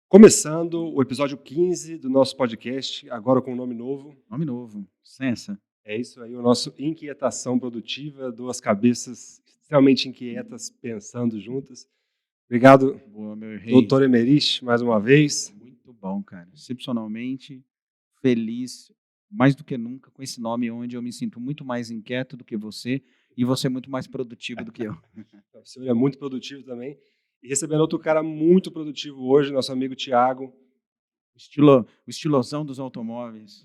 Começando o episódio 15 do nosso podcast, agora com um nome novo. Nome novo, Sensa. É isso aí, o nosso Inquietação Produtiva, duas cabeças extremamente inquietas pensando juntas. Obrigado, Boa, meu rei. doutor Emerich, mais uma vez. Muito bom, cara. Excepcionalmente feliz, mais do que nunca, com esse nome onde eu me sinto muito mais inquieto do que você e você muito mais produtivo do que eu. O senhor é muito produtivo também. E recebendo outro cara muito produtivo hoje, nosso amigo Tiago. O estilosão dos automóveis.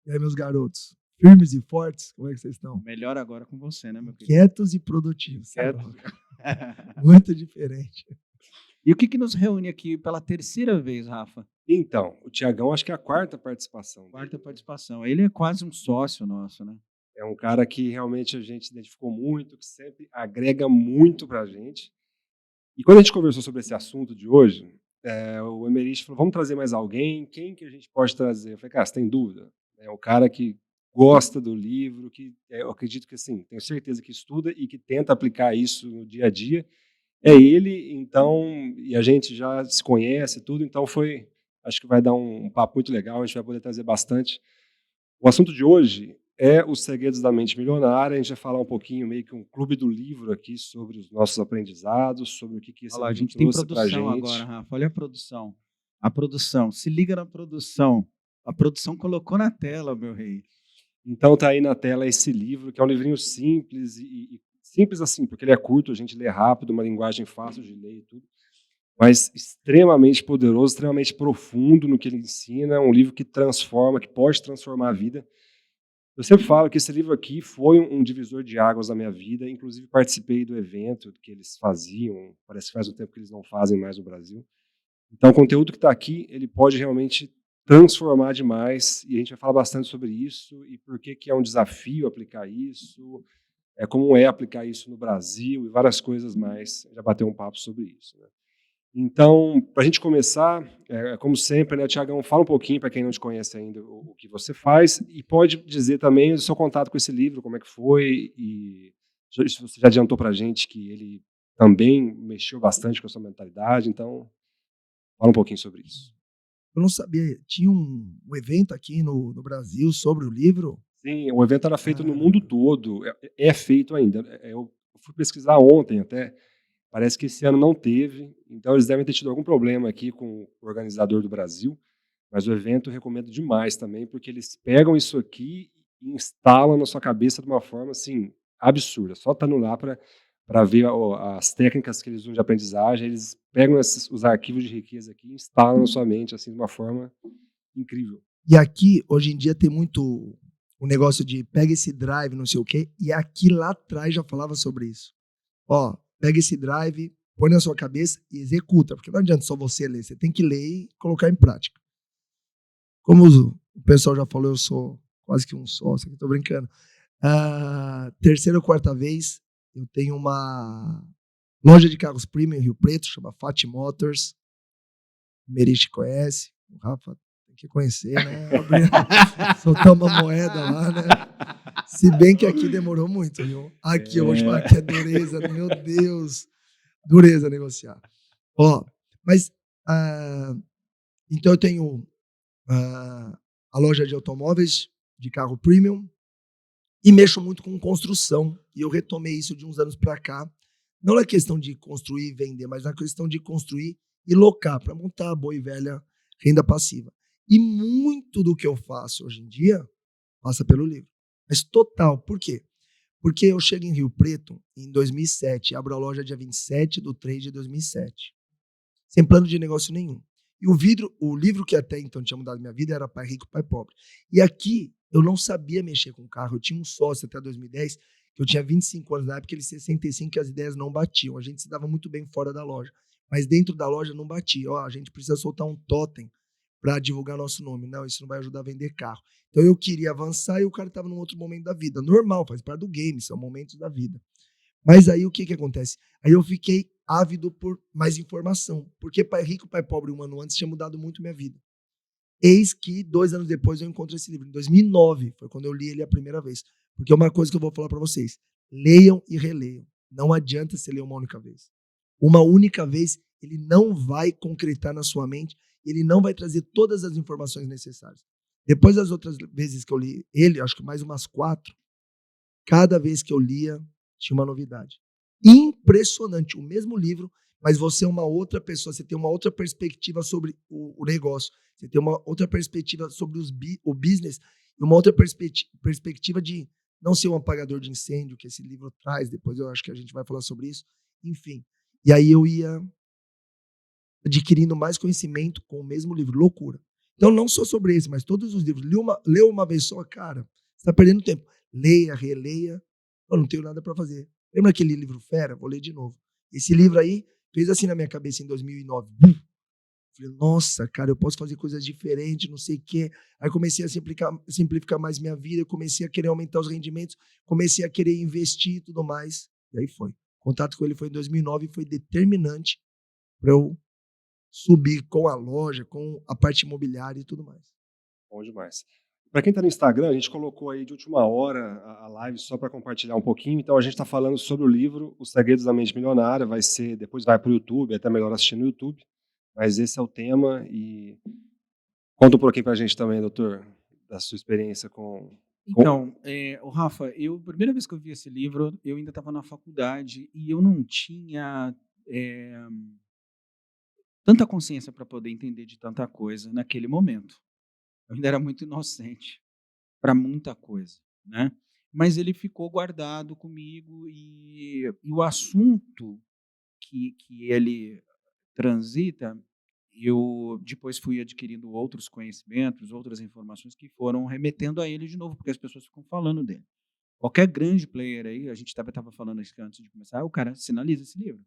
E aí, meus garotos? Firmes e fortes? Como é que vocês estão? Melhor agora com você, né, meu querido? Quietos e produtivos. Quieto. Muito diferente. E o que nos reúne aqui pela terceira vez, Rafa? Então, o Tiagão acho que é a quarta participação. Quarta participação. Ele é quase um sócio nosso, né? É um cara que realmente a gente identificou muito, que sempre agrega muito para a gente. E quando a gente conversou sobre esse assunto de hoje, o Emerich falou, vamos trazer mais alguém? Quem que a gente pode trazer? Eu falei, cara, você tem dúvida? É o cara que gosta do livro, que eu acredito que, assim, tenho certeza que estuda e que tenta aplicar isso no dia a dia. É ele, então, e a gente já se conhece tudo, então acho que vai dar um papo muito legal, a gente vai poder trazer bastante. O assunto de hoje é os segredos da mente milionária. A gente vai falar um pouquinho, meio que um clube do livro aqui, sobre os nossos aprendizados, sobre o que esse Olha lá, a livro gente tem trouxe para a produção gente. agora, Rafa. Olha a produção. A produção. Se liga na produção. A produção colocou na tela, meu rei. Então tá aí na tela esse livro, que é um livrinho simples, e simples assim, porque ele é curto, a gente lê rápido, uma linguagem fácil de ler e tudo, mas extremamente poderoso, extremamente profundo no que ele ensina, um livro que transforma, que pode transformar a vida. Eu sempre falo que esse livro aqui foi um divisor de águas na minha vida, inclusive participei do evento que eles faziam, parece que faz um tempo que eles não fazem mais no Brasil. Então o conteúdo que está aqui, ele pode realmente transformar demais, e a gente vai falar bastante sobre isso, e por que é um desafio aplicar isso, como é aplicar isso no Brasil, e várias coisas mais, já bateu um papo sobre isso, né? Então, para a gente começar, como sempre, né, Tiagão, fala um pouquinho, para quem não te conhece ainda, o que você faz, e pode dizer também o seu contato com esse livro, como é que foi, e você já adiantou para a gente que ele também mexeu bastante com a sua mentalidade, então fala um pouquinho sobre isso. Eu não sabia, tinha um evento aqui no Brasil sobre o livro? Sim, o evento era feito no mundo todo, é feito ainda. Eu fui pesquisar ontem até, parece que esse ano não teve, então eles devem ter tido algum problema aqui com o organizador do Brasil, mas o evento eu recomendo demais também, porque eles pegam isso aqui e instalam na sua cabeça de uma forma, assim, absurda. Só estando lá para ver as técnicas que eles usam de aprendizagem, eles pegam os arquivos de riqueza aqui e instalam na sua mente, assim, de uma forma incrível. E aqui, hoje em dia, tem muito o negócio de pega esse drive, não sei o quê, e aqui lá atrás já falava sobre isso. Ó, pega esse drive, põe na sua cabeça e executa, porque não adianta só você ler, você tem que ler e colocar em prática. Como o pessoal já falou, eu sou quase que um sócio, aqui tô brincando. Terceira ou quarta vez, eu tenho uma loja de carros premium em Rio Preto, chama Fat Motors. O Merich conhece, o Rafa tem que conhecer, né? Soltar uma moeda lá, né? Se bem que aqui demorou muito, viu? Aqui, eu vou te falar que é dureza, meu Deus. Dureza negociar. Ó, mas, então eu tenho a loja de automóveis, de carro premium, e mexo muito com construção. E eu retomei isso de uns anos para cá. Não é questão de construir e vender, mas é questão de construir e locar, para montar a boa e velha renda passiva. E muito do que eu faço hoje em dia passa pelo livro. Mas total. Por quê? Porque eu chego em Rio Preto em 2007, abro a loja dia 27/3 de 2007, sem plano de negócio nenhum. E o livro que até então tinha mudado minha vida era Pai Rico, Pai Pobre. E aqui eu não sabia mexer com carro. Eu tinha um sócio até 2010, que eu tinha 25 anos na época, ele 65, e as ideias não batiam. A gente se dava muito bem fora da loja, mas dentro da loja não batia. Ó, a gente precisa soltar um totem para divulgar nosso nome. Não, isso não vai ajudar a vender carro. Então eu queria avançar e o cara estava num outro momento da vida. Normal, faz parte do game, são momentos da vida. Mas aí o que acontece? Aí eu fiquei ávido por mais informação, porque Pai Rico, Pai Pobre, um ano antes tinha mudado muito minha vida. Eis que 2 anos depois eu encontro esse livro. Em 2009 foi quando eu li ele a primeira vez. Porque é uma coisa que eu vou falar para vocês: leiam e releiam. Não adianta você ler uma única vez. Uma única vez ele não vai concretar na sua mente ele não vai trazer todas as informações necessárias. Depois das outras vezes que eu li ele, acho que mais umas 4, cada vez que eu lia, tinha uma novidade. Impressionante, o mesmo livro, mas você é uma outra pessoa, você tem uma outra perspectiva sobre o negócio, você tem uma outra perspectiva sobre o business, e uma outra perspectiva de não ser um apagador de incêndio, que esse livro traz, depois eu acho que a gente vai falar sobre isso, enfim. E aí eu ia adquirindo mais conhecimento com o mesmo livro, loucura. Então não só sobre esse, mas todos os livros. Leu uma vez só, cara, você está perdendo tempo. Leia, releia, eu não tenho nada para fazer. Lembra aquele livro Fera? Vou ler de novo. Esse livro aí fez assim na minha cabeça em 2009. Falei, nossa, cara, eu posso fazer coisas diferentes, não sei o quê. Aí comecei a simplificar mais minha vida, comecei a querer aumentar os rendimentos, comecei a querer investir e tudo mais. E aí foi. O contato com ele foi em 2009 e foi determinante para eu subir com a loja, com a parte imobiliária e tudo mais. Bom demais. Para quem está no Instagram, a gente colocou aí de última hora a live só para compartilhar um pouquinho. Então a gente está falando sobre o livro Os Segredos da Mente Milionária. Depois vai para o YouTube, é até melhor assistir no YouTube. Mas esse é o tema e conta um pouquinho para a gente também, doutor, da sua experiência com... Então, o Rafa, a primeira vez que eu vi esse livro, eu ainda estava na faculdade e eu não tinha tanta consciência para poder entender de tanta coisa naquele momento. Eu ainda era muito inocente para muita coisa, né? Mas ele ficou guardado comigo e o assunto que ele transita, eu depois fui adquirindo outros conhecimentos, outras informações que foram remetendo a ele de novo, porque as pessoas ficam falando dele. Qualquer grande player aí, a gente estava falando isso antes de começar, o cara sinaliza esse livro.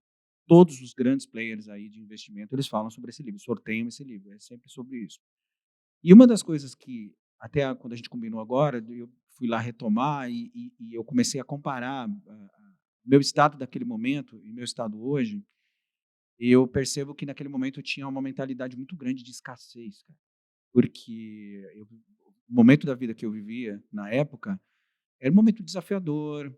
Todos os grandes players aí de investimento, eles falam sobre esse livro, sorteiam esse livro, é sempre sobre isso. E uma das coisas que, até quando a gente combinou agora, eu fui lá retomar e eu comecei a comparar meu estado daquele momento e meu estado hoje, eu percebo que naquele momento eu tinha uma mentalidade muito grande de escassez, cara. Porque o momento da vida que eu vivia, na época, era um momento desafiador,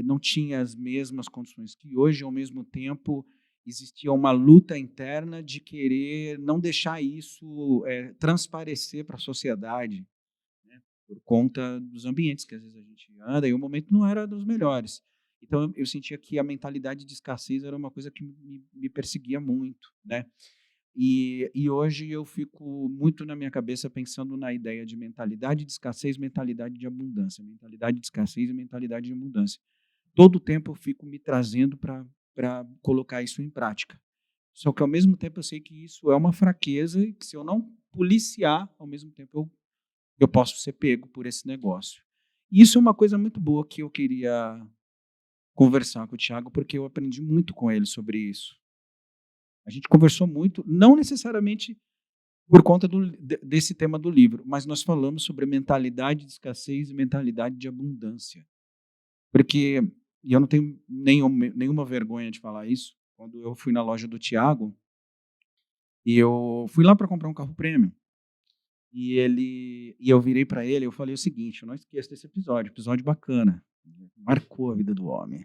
não tinha as mesmas condições que hoje, ao mesmo tempo existia uma luta interna de querer não deixar isso transparecer para a sociedade, né, por conta dos ambientes que às vezes a gente anda, e o momento não era dos melhores. Então eu sentia que a mentalidade de escassez era uma coisa que me perseguia muito, né? E hoje eu fico muito na minha cabeça pensando na ideia de mentalidade de escassez, mentalidade de abundância, mentalidade de escassez e mentalidade de abundância. Todo o tempo eu fico me trazendo para colocar isso em prática. Só que, ao mesmo tempo, eu sei que isso é uma fraqueza e que, se eu não policiar, ao mesmo tempo, eu posso ser pego por esse negócio. Isso é uma coisa muito boa que eu queria conversar com o Thiago, porque eu aprendi muito com ele sobre isso. A gente conversou muito, não necessariamente por conta desse tema do livro, mas nós falamos sobre mentalidade de escassez e mentalidade de abundância. Porque, e eu não tenho nenhuma vergonha de falar isso, quando eu fui na loja do Thiago, e eu fui lá para comprar um carro prêmio, e eu virei para ele, eu falei o seguinte, eu não esqueço desse episódio bacana, marcou a vida do homem.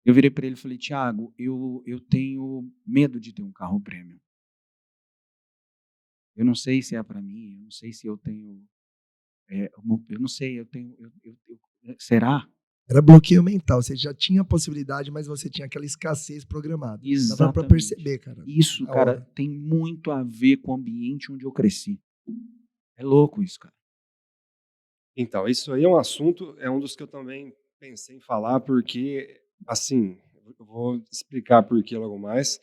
Eu virei para ele e falei, Thiago, eu tenho medo de ter um carro prêmio. Eu não sei se é para mim, eu não sei se eu tenho, eu não sei, será? Era bloqueio mental, você já tinha a possibilidade, mas você tinha aquela escassez programada. Exatamente. Dava para perceber, cara. Isso, cara, tem muito a ver com o ambiente onde eu cresci. É louco isso, cara. Então, isso aí é um assunto, é um dos que eu também pensei em falar, porque, assim, eu vou explicar por que logo mais,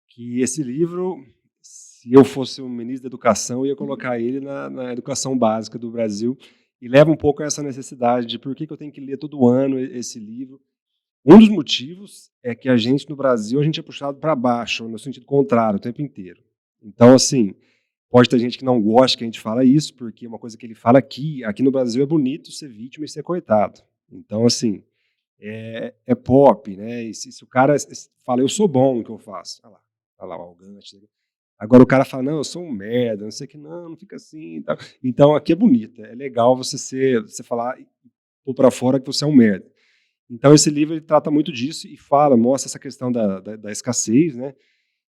que esse livro, se eu fosse o ministro da Educação, eu ia colocar ele na educação básica do Brasil, e leva um pouco a essa necessidade de por que eu tenho que ler todo ano esse livro. Um dos motivos é que a gente, no Brasil, a gente é puxado para baixo, no sentido contrário, o tempo inteiro. Então, assim, pode ter gente que não gosta que a gente fala isso, porque uma coisa que ele fala aqui no Brasil é bonito ser vítima e ser coitado. Então, assim, é pop, né? E se o cara fala, eu sou bom no que eu faço, olha lá, o arrogante. Agora o cara fala, não, eu sou um merda, não sei o que, não fica assim. Tá. Então, aqui é bonito, é legal você falar, pôr para fora que você é um merda. Então, esse livro ele trata muito disso e mostra essa questão da escassez, né?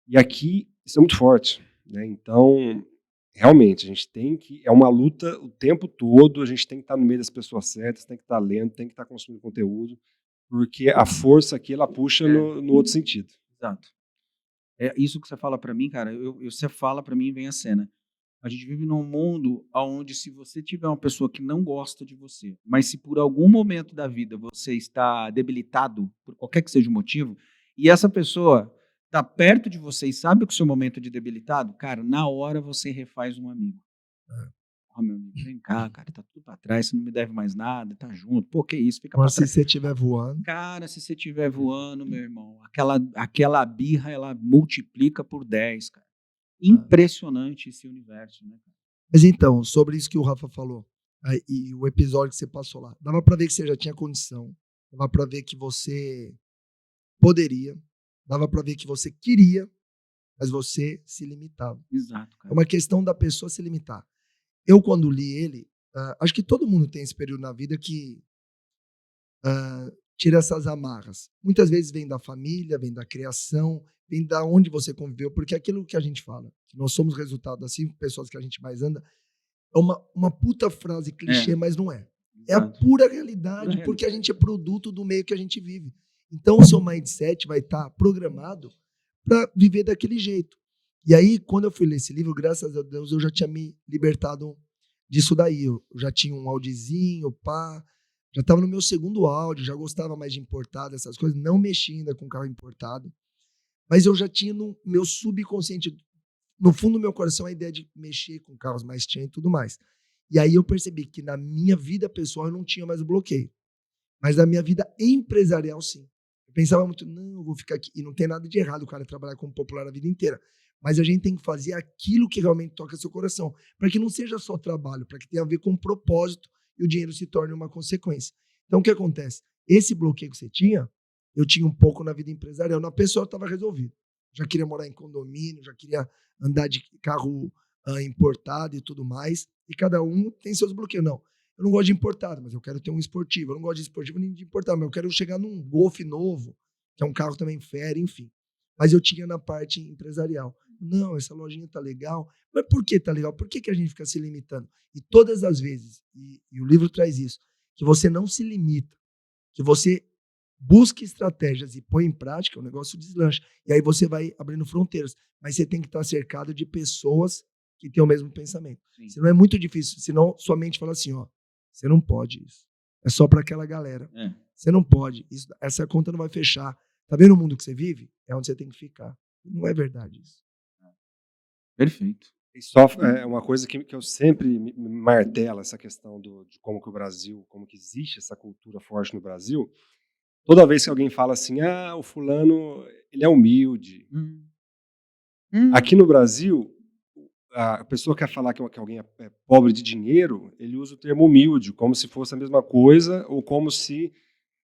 E aqui, isso é muito forte, né? Então, realmente, a gente tem que... É uma luta o tempo todo, a gente tem que estar no meio das pessoas certas, tem que estar lendo, tem que estar consumindo conteúdo, porque a força aqui, ela puxa no outro sentido. Exato. É isso que você fala para mim, cara. Você fala para mim e vem a cena. A gente vive num mundo onde, se você tiver uma pessoa que não gosta de você, mas se por algum momento da vida você está debilitado, por qualquer que seja o motivo, e essa pessoa está perto de você e sabe que o seu momento é de debilitado, cara, na hora você refaz um amigo. Ó, meu amigo, vem cá, cara, tá tudo para trás, você não me deve mais nada, tá junto. Pô, que isso, fica para Mas se trás. você estiver voando, Cara, se você estiver voando, meu irmão, aquela birra, ela multiplica por 10, cara. Impressionante esse universo, né, cara? mas então, sobre isso que o Rafa falou, e o episódio que você passou lá, dava pra ver que você já tinha condição, dava pra ver que você poderia, dava pra ver que você queria, mas você se limitava. Exato, É cara. uma questão da pessoa se limitar. Eu, quando li ele, acho que todo mundo tem esse período na vida que tira essas amarras. Muitas vezes vem da família, vem da criação, vem da onde você conviveu, porque aquilo que a gente fala, que nós somos resultado das 5 pessoas que a gente mais anda, é uma puta frase clichê, mas não é. É a Exato. pura realidade, Pura porque a realidade. gente é produto do meio que a gente vive. Então, o seu mindset vai estar programado para viver daquele jeito. E aí, quando eu fui ler esse livro, graças a Deus, eu já tinha me libertado disso daí. Eu já tinha um Audizinho, pá, já estava no meu segundo áudio, já gostava mais de importado, essas coisas, não mexia ainda com carro importado, mas eu já tinha no meu subconsciente, no fundo do meu coração, a ideia de mexer com carros mais chain e tudo mais. E aí eu percebi que na minha vida pessoal eu não tinha mais o bloqueio, mas na minha vida empresarial, sim. Eu pensava muito, não, eu vou ficar aqui. E não tem nada de errado o cara trabalhar como popular a vida inteira. Mas a gente tem que fazer aquilo que realmente toca seu coração. Para que não seja só trabalho, para que tenha a ver com propósito e o dinheiro se torne uma consequência. Então, o que acontece? Esse bloqueio que você tinha, eu tinha um pouco na vida empresarial. Na pessoa estava resolvido. Já queria morar em condomínio, já queria andar de carro importado e tudo mais. E cada um tem seus bloqueios. Não, eu não gosto de importado, mas eu quero ter um esportivo. Eu não gosto de esportivo nem de importado, mas eu quero chegar num Golf novo, que é um carro também fera, enfim. Mas eu tinha na parte empresarial. Não, essa lojinha tá legal. Mas por que tá legal? Por que a gente fica se limitando? E todas as vezes, e o livro traz isso, que você não se limita, que você busca estratégias e põe em prática, o negócio deslancha. E aí você vai abrindo fronteiras. Mas você tem que estar cercado de pessoas que têm o mesmo pensamento. Sim. Senão é muito difícil. Senão sua mente fala assim, ó, você não pode isso. É só para aquela galera. É. Você não pode. Essa conta não vai fechar. Tá vendo o mundo que você vive? É onde você tem que ficar. Não é verdade isso. Perfeito. E só é uma coisa que eu sempre me martelo, essa questão de como que o Brasil, como que existe essa cultura forte no Brasil. Toda vez que alguém fala assim, o fulano, ele é humilde. Aqui no Brasil, a pessoa quer falar que alguém é pobre de dinheiro, ele usa o termo humilde, como se fosse a mesma coisa, ou como se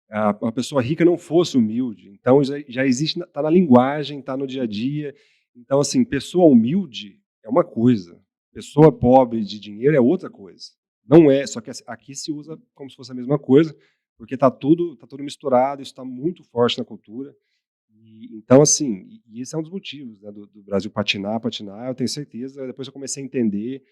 a pessoa rica não fosse humilde. Então, já existe, está na linguagem, está no dia a dia. Então, assim, pessoa humilde é uma coisa, pessoa pobre de dinheiro é outra coisa. Não é, só que aqui se usa como se fosse a mesma coisa, porque está tudo misturado, isso está muito forte na cultura. Então, assim, e esse é um dos motivos, né, do Brasil patinar, eu tenho certeza. Depois eu comecei a entender,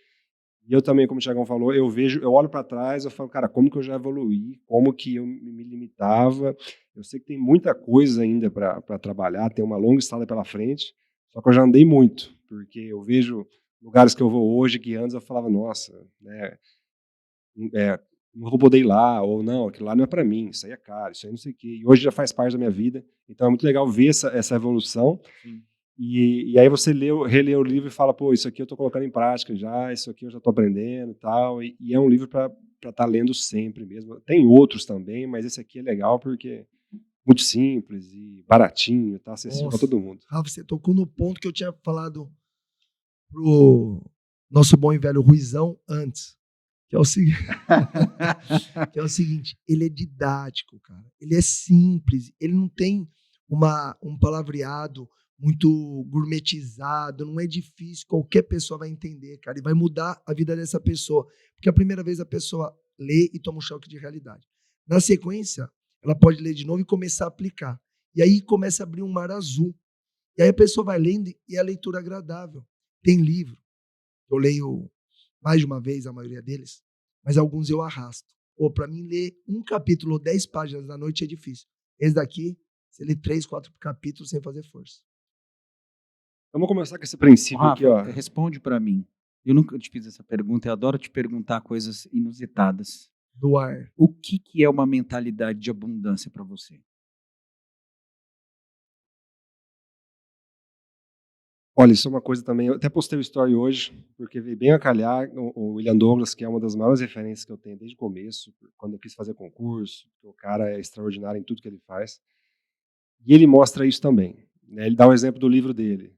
e eu também, como o Thiagão falou, eu olho para trás, eu falo, cara, como que eu já evoluí, como que eu me limitava. Eu sei que tem muita coisa ainda para trabalhar, tem uma longa estrada pela frente, só que eu já andei muito, porque eu vejo lugares que eu vou hoje que antes eu falava, nossa, né, não vou poder ir lá, ou não, aquilo lá não é para mim, isso aí é caro, isso aí não sei o quê. E hoje já faz parte da minha vida, então é muito legal ver essa evolução. Sim. E aí você relê o livro e fala, pô, isso aqui eu estou colocando em prática já, isso aqui eu já estou aprendendo e tal. E é um livro para estar lendo sempre mesmo. Tem outros também, mas esse aqui é legal porque é muito simples e baratinho, tá acessível para todo mundo. Rafa, você tocou no ponto que eu tinha falado pro nosso bom e velho Ruizão antes. Que é o seguinte, ele é didático, cara. Ele é simples, ele não tem um palavreado muito gourmetizado, não é difícil, qualquer pessoa vai entender, cara, e vai mudar a vida dessa pessoa. Porque a primeira vez a pessoa lê e toma um choque de realidade. Na sequência, ela pode ler de novo e começar a aplicar. E aí começa a abrir um mar azul. E aí a pessoa vai lendo e é a leitura agradável. Tem livro, eu leio mais de uma vez, a maioria deles, mas alguns eu arrasto. Ou para mim ler um capítulo ou 10 páginas da noite é difícil. Esse daqui, você lê 3, 4 capítulos sem fazer força. Vamos começar com esse Ô, princípio aqui, Rafa, ó. responde para mim. Eu nunca te fiz essa pergunta, eu adoro te perguntar coisas inusitadas. Do ar. O que é uma mentalidade de abundância para você? Olha, isso é uma coisa também. Eu até postei o story hoje, porque veio bem a calhar o William Douglas, que é uma das maiores referências que eu tenho desde o começo, quando eu quis fazer concurso, porque o cara é extraordinário em tudo que ele faz. E ele mostra isso também, né? Ele dá o exemplo do livro dele.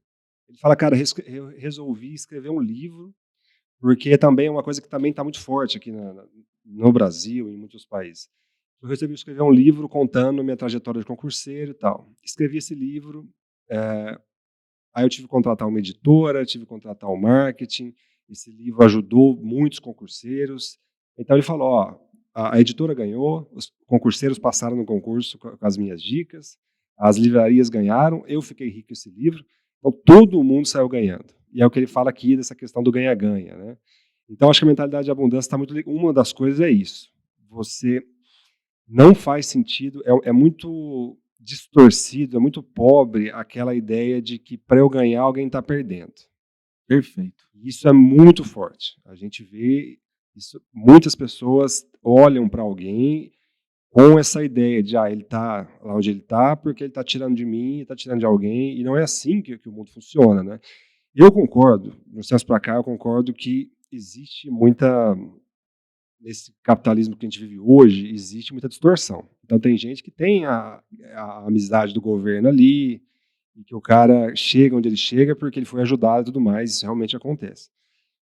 Ele fala, cara, eu resolvi escrever um livro, porque também é uma coisa que também está muito forte aqui no Brasil e em muitos países. Eu resolvi escrever um livro contando minha trajetória de concurseiro e tal. Escrevi esse livro, aí eu tive que contratar uma editora, tive que contratar um marketing. Esse livro ajudou muitos concurseiros. Então ele falou, ó, a editora ganhou, os concurseiros passaram no concurso com as minhas dicas, as livrarias ganharam, eu fiquei rico com esse livro, então todo mundo saiu ganhando. E é o que ele fala aqui dessa questão do ganha-ganha, né? Então acho que a mentalidade de abundância está muito ligada. Uma das coisas é isso. Você não faz sentido, é muito distorcido, é muito pobre aquela ideia de que para eu ganhar alguém está perdendo. Perfeito. Isso é muito forte. A gente vê isso, muitas pessoas olham para alguém com essa ideia de ele está lá onde ele está porque ele está tirando de mim, está tirando de alguém, e não é assim que o mundo funciona, né? Eu concordo, no senso para cá, eu concordo que existe muita nesse capitalismo que a gente vive hoje, existe muita distorção. Então tem gente que tem a amizade do governo ali, e que o cara chega onde ele chega porque ele foi ajudado e tudo mais, isso realmente acontece.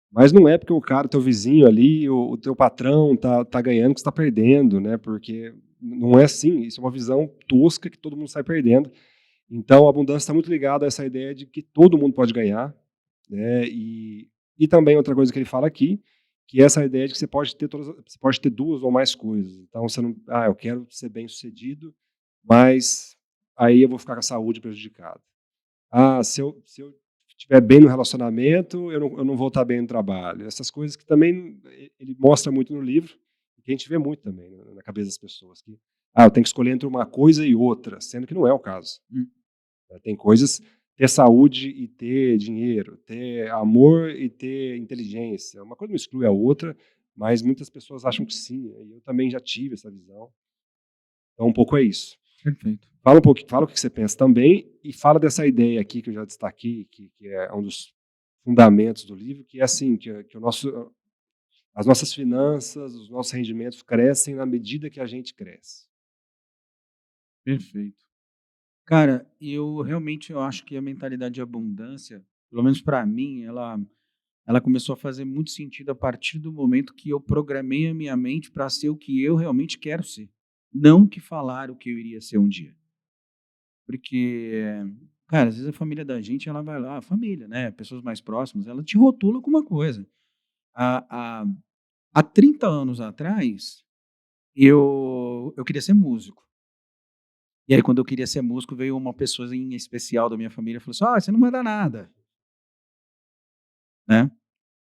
Mas não é porque o cara, teu vizinho ali, o teu patrão tá ganhando que você está perdendo, né? Porque não é assim, isso é uma visão tosca que todo mundo sai perdendo. Então a abundância está muito ligada a essa ideia de que todo mundo pode ganhar, né? E também outra coisa que ele fala aqui, que é essa ideia de que você pode ter duas ou mais coisas. Então você não, eu quero ser bem-sucedido, mas aí eu vou ficar com a saúde prejudicada. Se eu estiver bem no relacionamento, eu não vou estar bem no trabalho. Essas coisas que também ele mostra muito no livro, e que a gente vê muito também na cabeça das pessoas. Que, eu tenho que escolher entre uma coisa e outra, sendo que não é o caso. Tem coisas, ter saúde e ter dinheiro, ter amor e ter inteligência. Uma coisa não exclui a outra, mas muitas pessoas acham que sim. E eu também já tive essa visão. Então, um pouco é isso. Perfeito. Fala um pouquinho, fala o que você pensa também e fala dessa ideia aqui que eu já destaquei, que é um dos fundamentos do livro, que é assim, que as nossas finanças, os nossos rendimentos crescem na medida que a gente cresce. Perfeito. Cara, eu acho que a mentalidade de abundância, pelo menos para mim, ela começou a fazer muito sentido a partir do momento que eu programei a minha mente para ser o que eu realmente quero ser, não o que falaram que eu iria ser um dia. Porque, cara, às vezes a família da gente, ela vai lá, a família, né, pessoas mais próximas, ela te rotula com uma coisa. Há há 30 anos atrás, eu queria ser músico. E aí, quando eu queria ser músico, veio uma pessoa em especial da minha família e falou assim: você não manda nada, né.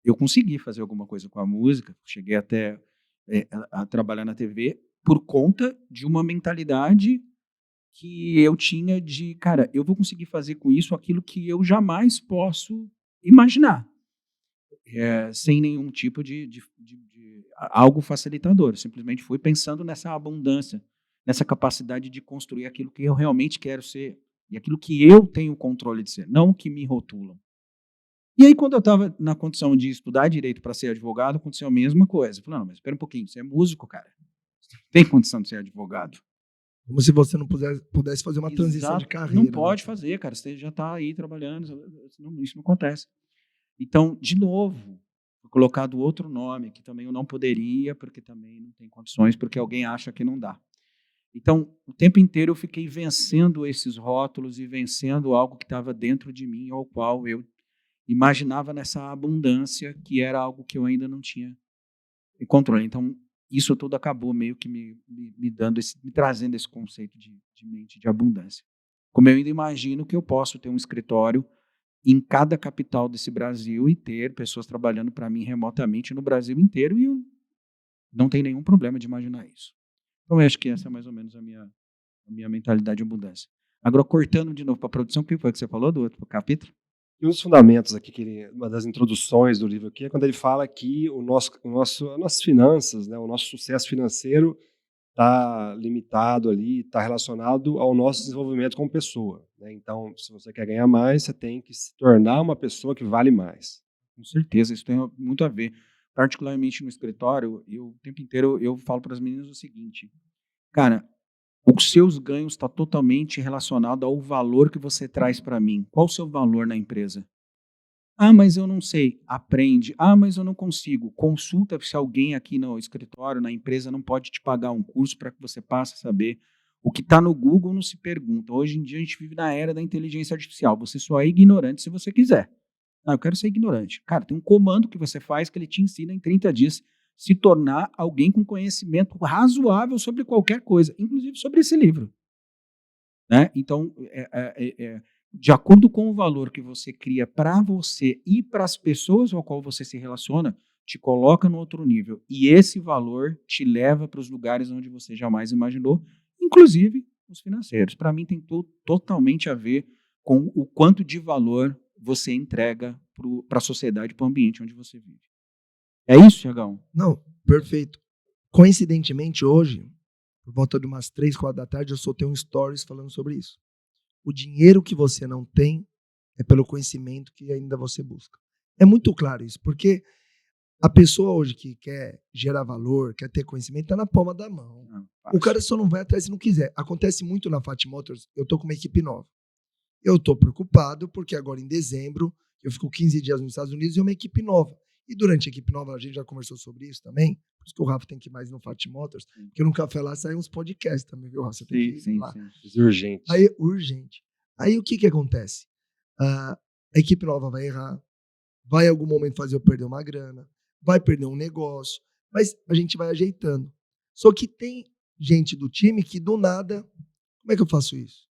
Eu consegui fazer alguma coisa com a música, cheguei até, a trabalhar na TV, por conta de uma mentalidade que eu tinha de: "Cara, eu vou conseguir fazer com isso aquilo que eu jamais posso imaginar", sem nenhum tipo de algo facilitador, simplesmente fui pensando nessa abundância, nessa capacidade de construir aquilo que eu realmente quero ser, e aquilo que eu tenho controle de ser, não o que me rotulam. E aí, quando eu estava na condição de estudar direito para ser advogado, aconteceu a mesma coisa. Eu falei: "Não, mas espera um pouquinho, você é músico, cara, você não tem condição de ser advogado". Como se você não pudesse fazer uma transição de Exato. Não carreira, né? pode fazer, cara, você já está aí trabalhando, isso não acontece. Então, de novo, foi colocado outro nome que também eu não poderia, porque também não tem condições, porque alguém acha que não dá. Então, o tempo inteiro eu fiquei vencendo esses rótulos e vencendo algo que estava dentro de mim, ao qual eu imaginava nessa abundância, que era algo que eu ainda não tinha controle. Então, isso tudo acabou meio que me trazendo esse conceito de mente de abundância. Como eu ainda imagino que eu posso ter um escritório em cada capital desse Brasil e ter pessoas trabalhando para mim remotamente no Brasil inteiro, e eu não tenho nenhum problema de imaginar isso. Então, eu acho que essa é mais ou menos a minha mentalidade de abundância. Agora, cortando de novo para a produção, o que foi que você falou do outro capítulo? E um dos fundamentos aqui, uma das introduções do livro aqui, é quando ele fala que as nossas finanças, né, o nosso sucesso financeiro está limitado ali, está relacionado ao nosso desenvolvimento como pessoa, né? Então, se você quer ganhar mais, você tem que se tornar uma pessoa que vale mais. Com certeza, isso tem muito a ver. Particularmente no escritório, o tempo inteiro eu falo para as meninas o seguinte: cara, os seus ganhos estão totalmente relacionados ao valor que você traz para mim. Qual o seu valor na empresa? Ah, mas eu não sei. Aprende. Ah, mas eu não consigo. Consulta se alguém aqui no escritório, na empresa, não pode te pagar um curso para que você passe a saber. O que está no Google não se pergunta. Hoje em dia a gente vive na era da inteligência artificial. Você só é ignorante se você quiser. Ah, eu quero ser ignorante. Cara, tem um comando que você faz que ele te ensina em 30 dias se tornar alguém com conhecimento razoável sobre qualquer coisa, inclusive sobre esse livro. Né? Então, de acordo com o valor que você cria para você e para as pessoas com qual você se relaciona, te coloca no outro nível. E esse valor te leva para os lugares onde você jamais imaginou, inclusive os financeiros. Para mim, tem totalmente a ver com o quanto de valor você entrega para a sociedade, para o ambiente onde você vive. É isso, Tiagão? Não, perfeito. Coincidentemente, hoje, por volta de umas 3, 4 da tarde, eu soltei um stories falando sobre isso. O dinheiro que você não tem é pelo conhecimento que ainda você busca. É muito claro isso, porque a pessoa hoje que quer gerar valor, quer ter conhecimento, está na palma da mão. O cara só não vai atrás se não quiser. Acontece muito na Fat Motors, eu estou com uma equipe nova. Eu estou preocupado porque agora em dezembro eu fico 15 dias nos Estados Unidos e uma equipe nova. E durante a equipe nova, a gente já conversou sobre isso também, por isso que o Rafa tem que ir mais no Fat Motors, porque no Café lá saem uns podcasts também, viu, Rafa? Você tem que ir lá. Sim. Urgente. Aí, urgente. Aí o que acontece? A equipe nova vai errar, vai em algum momento fazer eu perder uma grana, vai perder um negócio, mas a gente vai ajeitando. Só que tem gente do time que do nada, como é que eu faço isso?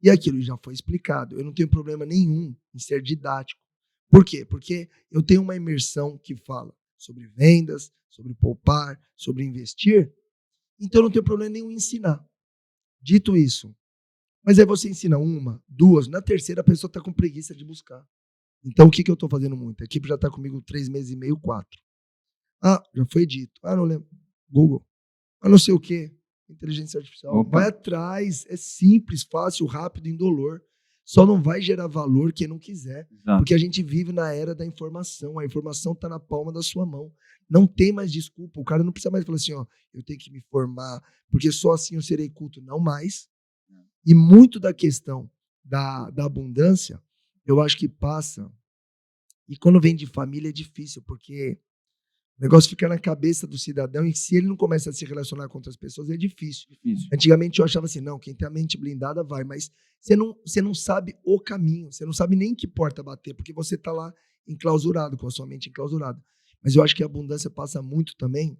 E aquilo já foi explicado. Eu não tenho problema nenhum em ser didático. Por quê? Porque eu tenho uma imersão que fala sobre vendas, sobre poupar, sobre investir. Então eu não tenho problema nenhum em ensinar. Dito isso, mas aí você ensina uma, duas, na terceira a pessoa está com preguiça de buscar. Então o que eu estou fazendo muito? A equipe já está comigo 3 meses e meio, 4. Ah, já foi dito. Ah, não lembro. Google. Ah, não sei o quê. Inteligência artificial. Opa. Vai atrás. É simples, fácil, rápido, indolor. Só não vai gerar valor quem não quiser. Exato. Porque a gente vive na era da informação. A informação está na palma da sua mão. Não tem mais desculpa. O cara não precisa mais falar assim, ó, eu tenho que me formar, porque só assim eu serei culto. Não mais. E muito da questão da abundância, eu acho que passa. E quando vem de família é difícil, porque o negócio fica na cabeça do cidadão e se ele não começa a se relacionar com outras pessoas, é difícil. Antigamente eu achava assim, não, quem tem a mente blindada vai, mas você não sabe o caminho, você não sabe nem que porta bater, porque você está lá enclausurado, com a sua mente enclausurada. Mas eu acho que a abundância passa muito também,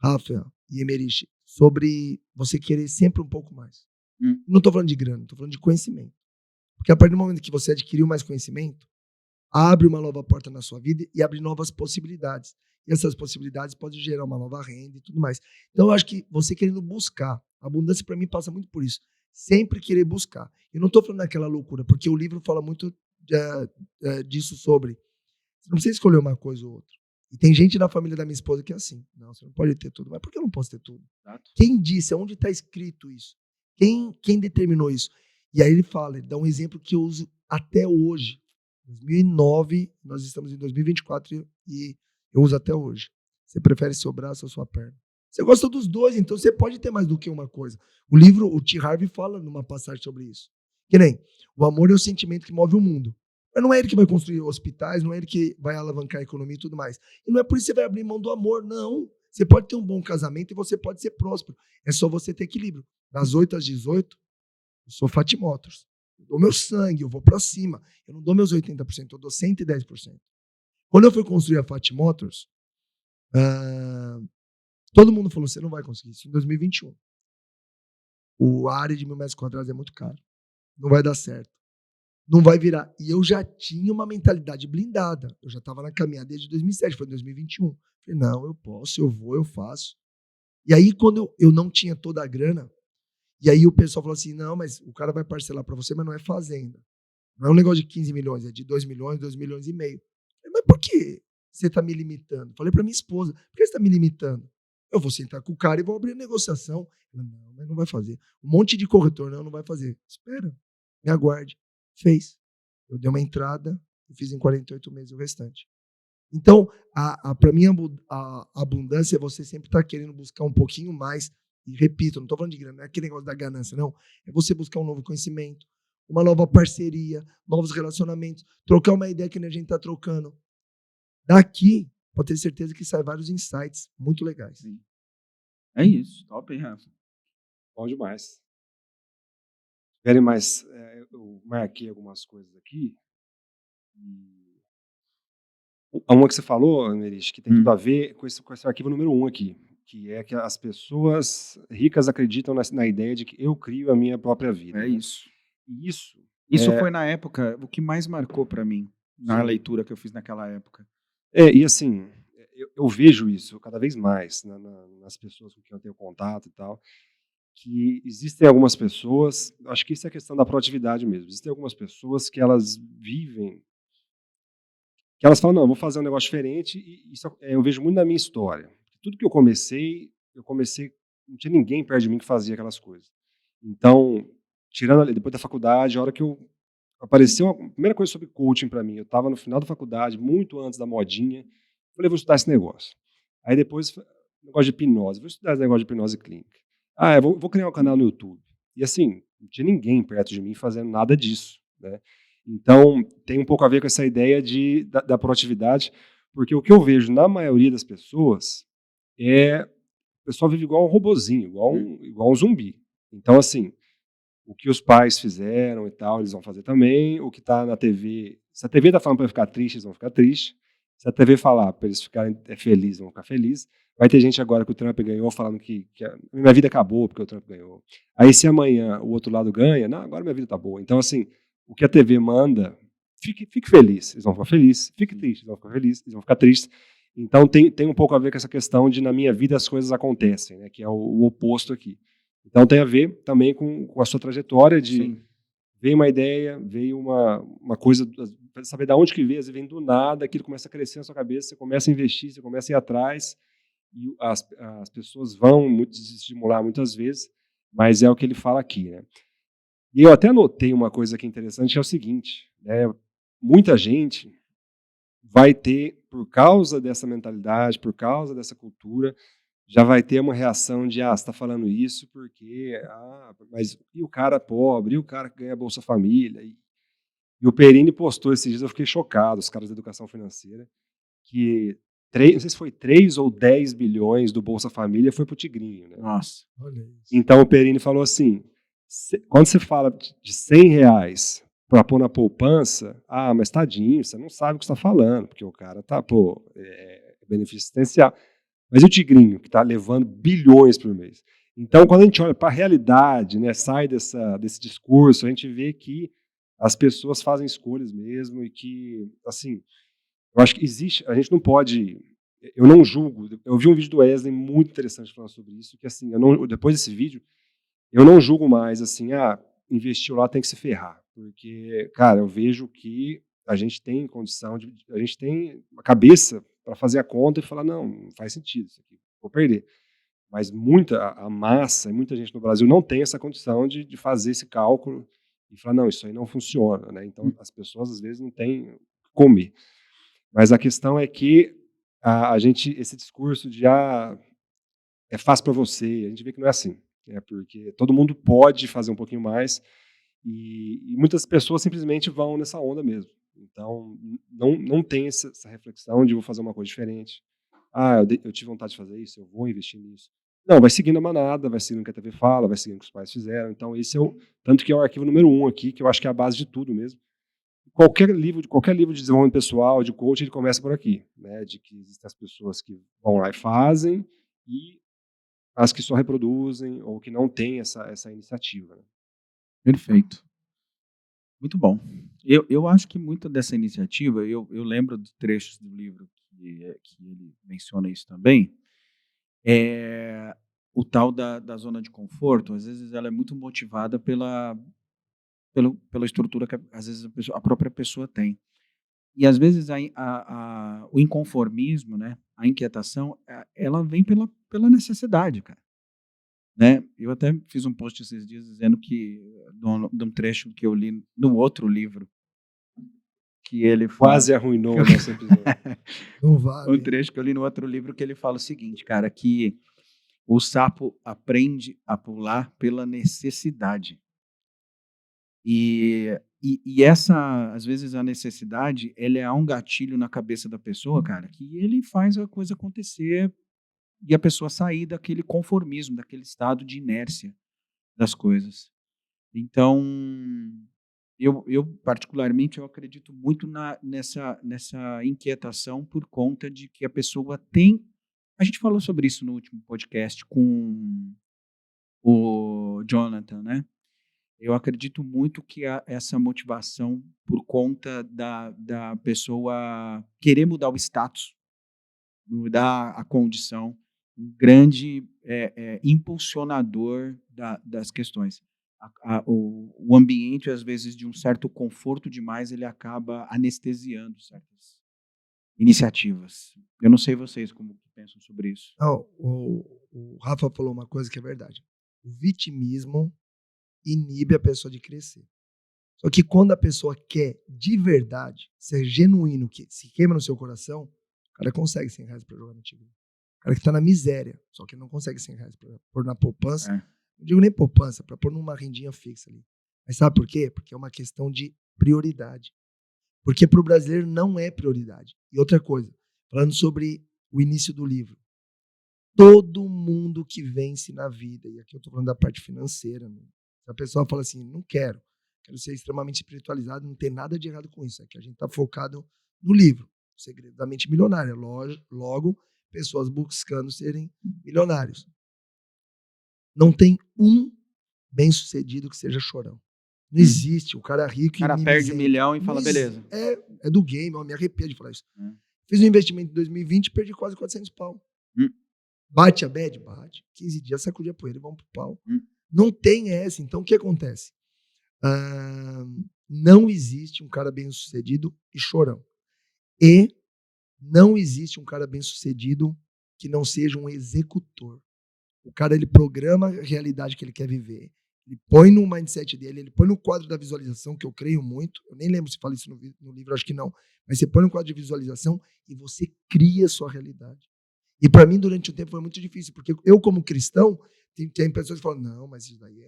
Rafa e Emerich, sobre você querer sempre um pouco mais. Não estou falando de grana, estou falando de conhecimento. Porque a partir do momento que você adquiriu mais conhecimento, abre uma nova porta na sua vida e abre novas possibilidades. E essas possibilidades podem gerar uma nova renda e tudo mais. Então, eu acho que você querendo buscar, a abundância para mim passa muito por isso. Sempre querer buscar. Eu não estou falando daquela loucura, porque o livro fala muito disso sobre. Você não precisa escolher uma coisa ou outra. E tem gente na família da minha esposa que é assim. Não, você não pode ter tudo. Mas por que eu não posso ter tudo? Exato. Quem disse? Onde está escrito isso? Quem determinou isso? E aí ele fala, ele dá um exemplo que eu uso até hoje. 2009, nós estamos em 2024 e eu uso até hoje. Você prefere seu braço ou sua perna? Você gosta dos dois, então você pode ter mais do que uma coisa. O livro, o T. Harvey fala numa passagem sobre isso. Que nem, o amor é o sentimento que move o mundo. Mas não é ele que vai construir hospitais, não é ele que vai alavancar a economia e tudo mais. E não é por isso que você vai abrir mão do amor, não. Você pode ter um bom casamento e você pode ser próspero. É só você ter equilíbrio. Das 8 às 18, eu sou Fat Motors. Eu dou meu sangue, eu vou pra cima. Eu não dou meus 80%, eu dou 110%. Quando eu fui construir a Fat Motors, todo mundo falou, você não vai conseguir isso em 2021. A área de 1.000 metros quadrados é muito caro. não vai dar certo. Não vai virar. E eu já tinha uma mentalidade blindada. Eu já estava na caminhada desde 2007, foi em 2021. Falei, não, eu posso, eu vou, eu faço. E aí, quando eu não tinha toda a grana, e aí o pessoal falou assim, não, mas o cara vai parcelar para você, mas não é fazenda. Não é um negócio de 15 milhões, é de 2 milhões, 2 milhões e meio. Falei, mas por que você está me limitando? Falei para minha esposa, por que você está me limitando? Eu vou sentar com o cara e vou abrir a negociação. Ela, não, mas não vai fazer. Um monte de corretor, não vai fazer. Espera, me aguarde. Fez. Eu dei uma entrada e fiz em 48 meses o restante. Então, para mim, a abundância é você sempre estar querendo buscar um pouquinho mais. E repito, não estou falando de grana, não é aquele negócio da ganância, não. É você buscar um novo conhecimento, uma nova parceria, novos relacionamentos, trocar uma ideia que a gente está trocando. Daqui, pode ter certeza que sai vários insights muito legais. Sim. É isso. Top, hein, Rafa? Bom demais. Querem mais? Eu marquei algumas coisas aqui. Uma que você falou, Merich, que tem tudo a ver com esse arquivo número 1 aqui, que é que as pessoas ricas acreditam na ideia de que eu crio a minha própria vida. É isso. E Isso foi, na época, o que mais marcou para mim, na leitura que eu fiz naquela época. E assim, eu vejo isso cada vez mais nas pessoas com quem eu tenho contato e tal, que existem algumas pessoas, acho que isso é questão da proatividade mesmo, existem algumas pessoas que elas vivem, que elas falam, não, eu vou fazer um negócio diferente, e isso eu vejo muito na minha história. Tudo que eu comecei, não tinha ninguém perto de mim que fazia aquelas coisas. Então, tirando ali, depois da faculdade, a hora que apareceu a primeira coisa sobre coaching para mim, eu estava no final da faculdade, muito antes da modinha, falei, vou estudar esse negócio. Aí depois, negócio de hipnose, vou estudar esse negócio de hipnose clínica. Eu vou criar um canal no YouTube. E assim, não tinha ninguém perto de mim fazendo nada disso, né? Então, tem um pouco a ver com essa ideia da proatividade, porque o que eu vejo na maioria das pessoas o pessoal vive igual um robozinho, igual um zumbi. Então, assim, o que os pais fizeram e tal, eles vão fazer também. O que está na TV, se a TV está falando para ficar triste, eles vão ficar tristes. Se a TV falar para eles ficarem felizes, vão ficar felizes. Vai ter gente agora que o Trump ganhou falando que a minha vida acabou porque o Trump ganhou. Aí se amanhã o outro lado ganha, não, agora minha vida está boa. Então, assim, o que a TV manda, fique feliz, eles vão ficar felizes. Fique triste, eles vão ficar felizes, eles vão ficar tristes. Então tem um pouco a ver com essa questão de na minha vida as coisas acontecem, né, que é o oposto aqui. Então tem a ver também com a sua trajetória de veio uma ideia, veio uma coisa, saber de onde que veio, às vezes vem do nada, aquilo começa a crescer na sua cabeça, você começa a investir, você começa a ir atrás, e as pessoas vão se estimular muitas vezes, mas é o que ele fala aqui, né? E eu até anotei uma coisa aqui interessante, que é o seguinte, né? Muita gente vai ter, por causa dessa mentalidade, por causa dessa cultura, já vai ter uma reação de, você está falando isso porque, mas e o cara pobre, e o cara que ganha Bolsa Família? E o Perini postou esses dias, eu fiquei chocado, os caras da educação financeira, que não sei se foi 3 ou 10 bilhões do Bolsa Família foi pro Tigrinho, né? Nossa. Olha isso. Então o Perini falou assim, quando você fala de 100 reais para pôr na poupança, mas tadinho, você não sabe o que você está falando, porque o cara tá, é benefício assistencial. Mas e o Tigrinho, que está levando bilhões por mês? Então, quando a gente olha para a realidade, né, sai desse discurso, a gente vê que as pessoas fazem escolhas mesmo e que, assim, eu acho que existe, a gente não pode, eu não julgo, eu vi um vídeo do Wesley muito interessante falando sobre isso, que assim, depois desse vídeo, eu não julgo mais, assim, investiu lá tem que se ferrar, porque, cara, eu vejo que a gente tem condição, a gente tem uma cabeça para fazer a conta e falar, não faz sentido isso aqui, vou perder. Mas a massa, e muita gente no Brasil não tem essa condição de fazer esse cálculo e falar, não, isso aí não funciona, né? Então, as pessoas, às vezes, não têm o que comer. Mas a questão é que esse discurso de, é fácil para você, a gente vê que não é assim, né? Porque todo mundo pode fazer um pouquinho mais e muitas pessoas simplesmente vão nessa onda mesmo. Então, não tem essa reflexão de vou fazer uma coisa diferente. Eu tive vontade de fazer isso, eu vou investir nisso. Não, vai seguindo a manada, vai seguindo o que a TV fala, vai seguindo o que os pais fizeram. Então, esse tanto que é o arquivo número 1 aqui, que eu acho que é a base de tudo mesmo. Qualquer livro de desenvolvimento pessoal, de coaching, ele começa por aqui, né? De que existem as pessoas que vão lá e fazem e as que só reproduzem ou que não têm essa iniciativa, né? Perfeito. Muito bom. Eu acho que muito dessa iniciativa, eu lembro de trechos do livro que ele menciona isso também, é o tal da zona de conforto, às vezes ela é muito motivada pela estrutura que às vezes a própria pessoa tem. E às vezes o inconformismo, né, a inquietação, ela vem pela necessidade, cara. Né? Eu até fiz um post esses dias dizendo que, de um trecho que eu li no outro livro, que ele fala. Quase arruinou o nosso episódio. Não Um vale. trecho que eu li no outro livro que ele fala o seguinte, cara, que o sapo aprende a pular pela necessidade. E essa, às vezes, a necessidade, ele é um gatilho na cabeça da pessoa, cara, que ele faz a coisa acontecer e a pessoa sair daquele conformismo, daquele estado de inércia das coisas. Então, eu particularmente, eu acredito muito nessa inquietação por conta de que a pessoa tem. A gente falou sobre isso no último podcast com o Jonathan, né? Eu acredito muito que essa motivação por conta da pessoa querer mudar o status, mudar a condição, um grande impulsionador das questões. O ambiente, às vezes, de um certo conforto demais, ele acaba anestesiando certas iniciativas. Eu não sei vocês como pensam sobre isso. Não, o Rafa falou uma coisa que é verdade. O vitimismo inibe a pessoa de crescer. Só que quando a pessoa quer de verdade, ser genuíno, que se queima no seu coração, o cara consegue R$100 para jogar no time. O cara que tá na miséria, só que não consegue R$100 para pôr na poupança. Não digo nem poupança, para pôr numa rendinha fixa ali. Mas sabe por quê? Porque é uma questão de prioridade. Porque para o brasileiro não é prioridade. E outra coisa, falando sobre o início do livro. Todo mundo que vence na vida, e aqui eu estou falando da parte financeira, né? Se a pessoa fala assim, não quero ser extremamente espiritualizado, não tem nada de errado com isso. É que a gente está focado no livro, O Segredo da Mente Milionária. Logo, pessoas buscando serem milionários. Não tem um bem-sucedido que seja chorão. Não existe. O cara rico O cara perde 1 milhão e fala, beleza. É do game, eu me arrepio de falar isso. Fiz um investimento em 2020 e perdi quase 400 pau. Bate a bad? Bate. 15 dias, sacudi a poeira e vamos pro pau. Não tem essa. Então, o que acontece? Não existe um cara bem-sucedido e chorão. E não existe um cara bem-sucedido que não seja um executor. O cara, ele programa a realidade que ele quer viver. Ele põe no mindset dele, ele põe no quadro da visualização, que eu creio muito. Eu nem lembro se fala isso no livro, acho que não. Mas você põe no quadro de visualização e você cria a sua realidade. E para mim, durante um tempo, foi muito difícil. Porque eu, como cristão, tem pessoas que falam, não, mas isso daí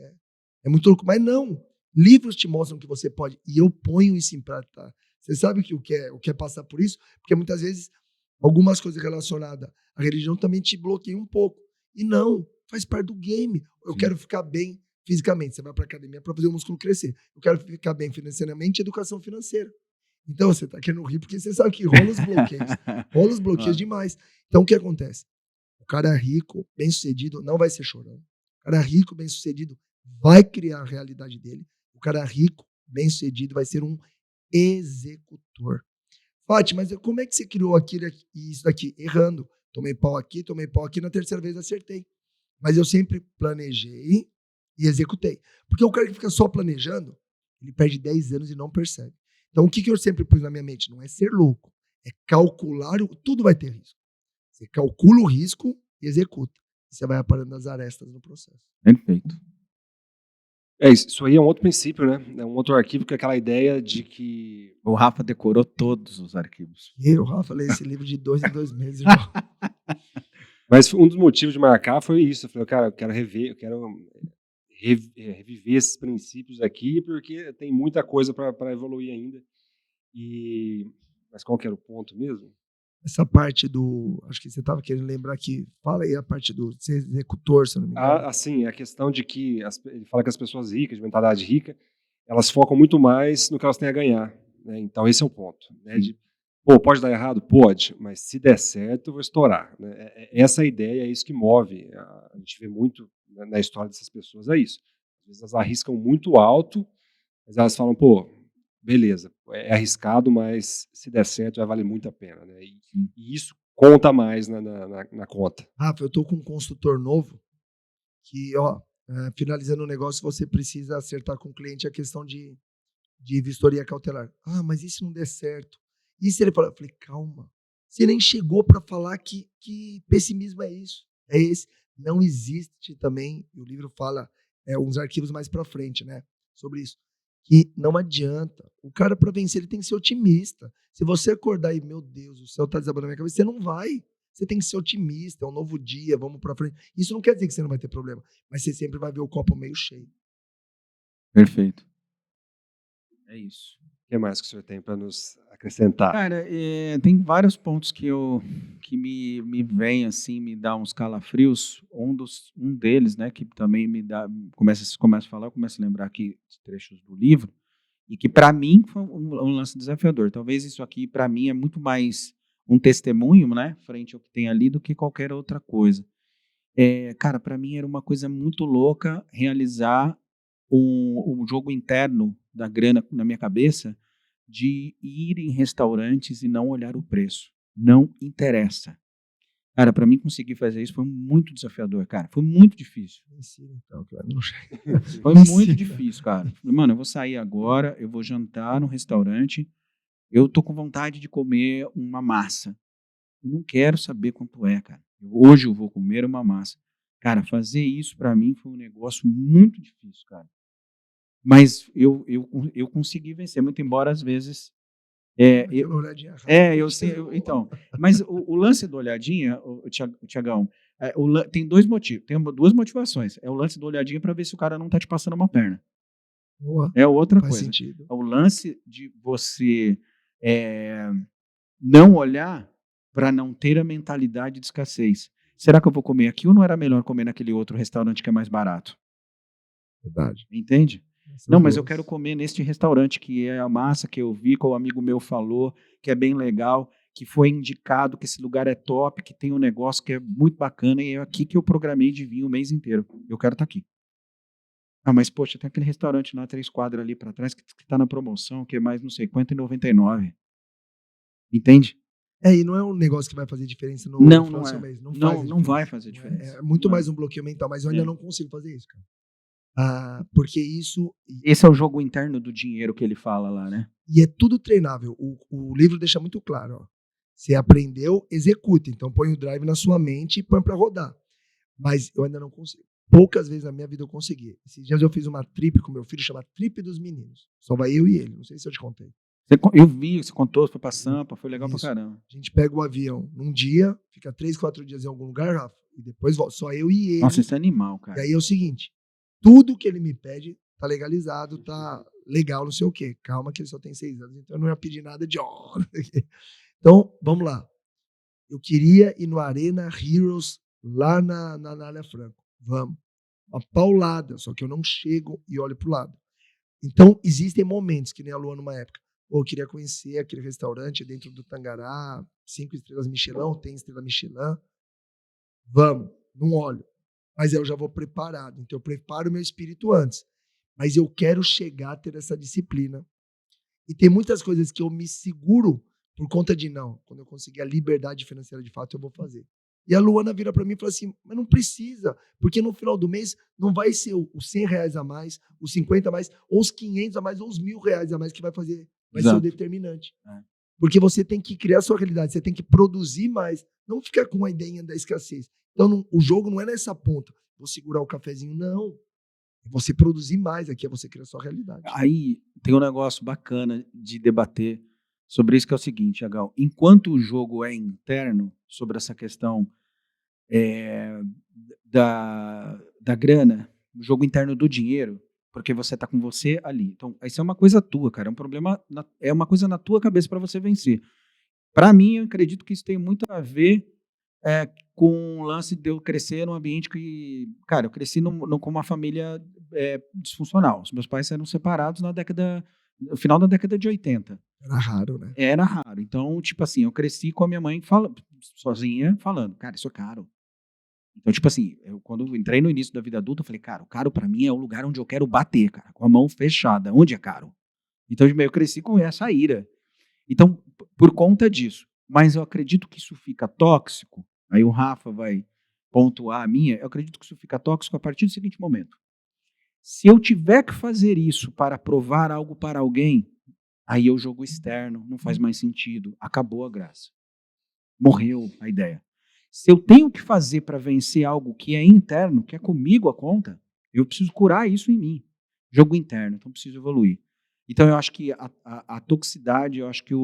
é muito louco. Mas não. Livros te mostram que você pode. E eu ponho isso em prática. Você sabe o que é passar por isso? Porque muitas vezes, algumas coisas relacionadas à religião também te bloqueiam um pouco. E não, faz parte do game. Eu quero ficar bem fisicamente. Você vai para a academia para fazer o músculo crescer. Eu quero ficar bem financeiramente, educação financeira. Então, você está querendo rir porque você sabe que rola os bloqueios. Rola os bloqueios demais. Então, o que acontece? O cara rico, bem-sucedido, não vai ser chorão. O cara rico, bem-sucedido, vai criar a realidade dele. O cara rico, bem-sucedido, vai ser um executor. Fátima, mas como é que você criou aquilo e isso daqui? Errando. Tomei pau aqui, na terceira vez acertei. Mas eu sempre planejei e executei. Porque o cara que fica só planejando, ele perde 10 anos e não percebe. Então, o que eu sempre pus na minha mente? Não é ser louco, é calcular, tudo vai ter risco. Você calcula o risco e executa. E você vai aparando as arestas no processo. Perfeito. Isso aí é um outro princípio, né? É um outro arquivo que é aquela ideia de que... O Rafa decorou todos os arquivos. Eu, Rafa, leio esse livro de 2 em 2 meses, irmão. Mas um dos motivos de marcar foi isso. Eu falei, cara, eu quero reviver esses princípios aqui, porque tem muita coisa para evoluir ainda. Mas qual que era o ponto mesmo? Essa parte do... Acho que você estava querendo lembrar que... Fala aí a parte do ser executor, se eu não me engano. Sim, a questão de que... Ele fala que as pessoas ricas, de mentalidade rica, elas focam muito mais no que elas têm a ganhar. Né? Então, esse é o ponto. Né? Pode dar errado? Pode, mas se der certo, eu vou estourar. Né? Essa ideia é isso que move. A gente vê muito na história dessas pessoas, é isso. Às vezes elas arriscam muito alto, mas elas falam, beleza, é arriscado, mas se der certo vai valer muito a pena, né? Sim. E isso conta mais na conta. Rafa, eu tô com um consultor novo que, finalizando o negócio, você precisa acertar com o cliente a questão de vistoria cautelar. Ah, mas e se não der certo? E se ele falar? Eu falei, calma. Você nem chegou para falar que pessimismo é isso. É esse. Não existe também, e o livro fala uns arquivos mais para frente, né? Sobre isso. Que não adianta. O cara, para vencer, ele tem que ser otimista. Se você acordar e, meu Deus, o céu tá desabando na minha cabeça, você não vai. Você tem que ser otimista, é um novo dia, vamos para frente. Isso não quer dizer que você não vai ter problema, mas você sempre vai ver o copo meio cheio. Perfeito. É isso. O que mais que o senhor tem para nos acrescentar? Cara, tem vários pontos que me vem assim, me dá uns calafrios. Um deles, né, que também me dá, começa a falar, eu começo a lembrar aqui de trechos do livro, e que para mim foi um lance desafiador. Talvez isso aqui para mim é muito mais um testemunho, né, frente ao que tem ali, do que qualquer outra coisa. Cara, para mim era uma coisa muito louca realizar um jogo interno da grana na minha cabeça, de ir em restaurantes e não olhar o preço. Não interessa. Cara, para mim conseguir fazer isso foi muito desafiador, cara. Foi muito difícil. Ensina, então, que eu não sei. Foi muito difícil, cara. Falei, mano, eu vou sair agora, eu vou jantar no restaurante, eu tô com vontade de comer uma massa. Eu não quero saber quanto é, cara. Hoje eu vou comer uma massa. Cara, fazer isso para mim foi um negócio muito difícil, cara. Mas eu consegui vencer, muito embora às vezes. Aquela olhadinha rápida. Eu sei, então. Mas o lance da olhadinha, o Tiagão, tem dois motivos, tem duas motivações. É o lance da olhadinha para ver se o cara não tá te passando uma perna. Boa, É outra faz coisa. sentido. É o lance de você não olhar para não ter a mentalidade de escassez. Será que eu vou comer aqui ou não era melhor comer naquele outro restaurante que é mais barato? Verdade. Entende? Essas Não, mas eu duas. quero comer neste restaurante, que é a massa que eu vi, que o amigo meu falou, que é bem legal, que foi indicado, que esse lugar é top, que tem um negócio que é muito bacana, e é aqui que eu programei de vir o mês inteiro. Eu quero estar aqui. Ah, mas poxa, tem aquele restaurante lá, 3 quadras ali para trás, que está na promoção, que é mais não sei quanto, R$49. Entende? E não é um negócio que vai fazer diferença no Não, final não do seu é. mês. Não, Não, faz a não vai diferença. fazer diferença. É muito Não é. mais um bloqueio mental, mas eu ainda É. não consigo fazer isso, cara. Porque isso. Esse é o jogo interno do dinheiro que ele fala lá, né? E é tudo treinável. O livro deixa muito claro. Ó. Você aprendeu, executa. Então põe o drive na sua mente e põe pra rodar. Mas eu ainda não consigo. Poucas vezes na minha vida eu consegui. Esses dias eu fiz uma trip com meu filho, chama Trip dos Meninos. Só vai eu e ele. Não sei se eu te contei. Eu vi, você contou, foi pra Sampa, foi legal Isso. pra caramba. A gente pega o avião num dia, fica 3, 4 dias em algum lugar, Rafa, e depois volta. Só eu e ele. Nossa, isso é animal, E cara. aí é o seguinte: tudo que ele me pede tá legalizado, tá legal, não sei o quê. Calma, que ele só tem 6 anos, então eu não ia pedir nada de hora. Então, vamos lá. Eu queria ir no Arena Heroes, lá na Anália Franco. Vamos. Uma paulada, só que eu não chego e olho pro lado. Então, existem momentos, que nem a Luana numa época. Pô, eu queria conhecer aquele restaurante dentro do Tangará, 5 estrelas Michelin, tem estrela Michelin. Vamos, não olho. Mas eu já vou preparado. Então, eu preparo o meu espírito antes. Mas eu quero chegar a ter essa disciplina. E tem muitas coisas que eu me seguro por conta de não. Quando eu conseguir a liberdade financeira de fato, eu vou fazer. E a Luana vira para mim e fala assim, mas não precisa, porque no final do mês não vai ser os R$100 a mais, os 50 a mais, ou os 500 a mais, ou os R$1.000 a mais que vai fazer, vai ser o Exato. determinante. É. Porque você tem que criar a sua realidade, você tem que produzir mais, não ficar com a ideia da escassez. Então o jogo não é nessa ponta, vou segurar o cafezinho, não. É você produzir mais, aqui é você criar a sua realidade. Aí tem um negócio bacana de debater sobre isso, que é o seguinte, Agal. Enquanto o jogo é interno, sobre essa questão da grana, o jogo interno do dinheiro, porque você está com você ali. Então, isso é uma coisa tua, cara. É um problema, é uma coisa na tua cabeça para você vencer. Para mim, eu acredito que isso tem muito a ver com o lance de eu crescer num ambiente que... Cara, eu cresci com uma família disfuncional. Os meus pais eram separados no final da década de 80. Era raro, né? Era raro. Então, tipo assim, eu cresci com a minha mãe sozinha, falando, cara, isso é caro. Então, tipo assim, quando eu entrei no início da vida adulta, eu falei, cara, o caro pra mim é o lugar onde eu quero bater, cara, com a mão fechada. Onde é caro? Então, eu cresci com essa ira. Então, por conta disso. Mas eu acredito que isso fica tóxico. Aí o Rafa vai pontuar a minha. Eu acredito que isso fica tóxico a partir do seguinte momento. Se eu tiver que fazer isso para provar algo para alguém, aí é o jogo externo, não faz mais sentido. Acabou a graça. Morreu a ideia. Se eu tenho que fazer para vencer algo que é interno, que é comigo a conta, eu preciso curar isso em mim. Jogo interno, então preciso evoluir. Então eu acho que a toxicidade, eu acho que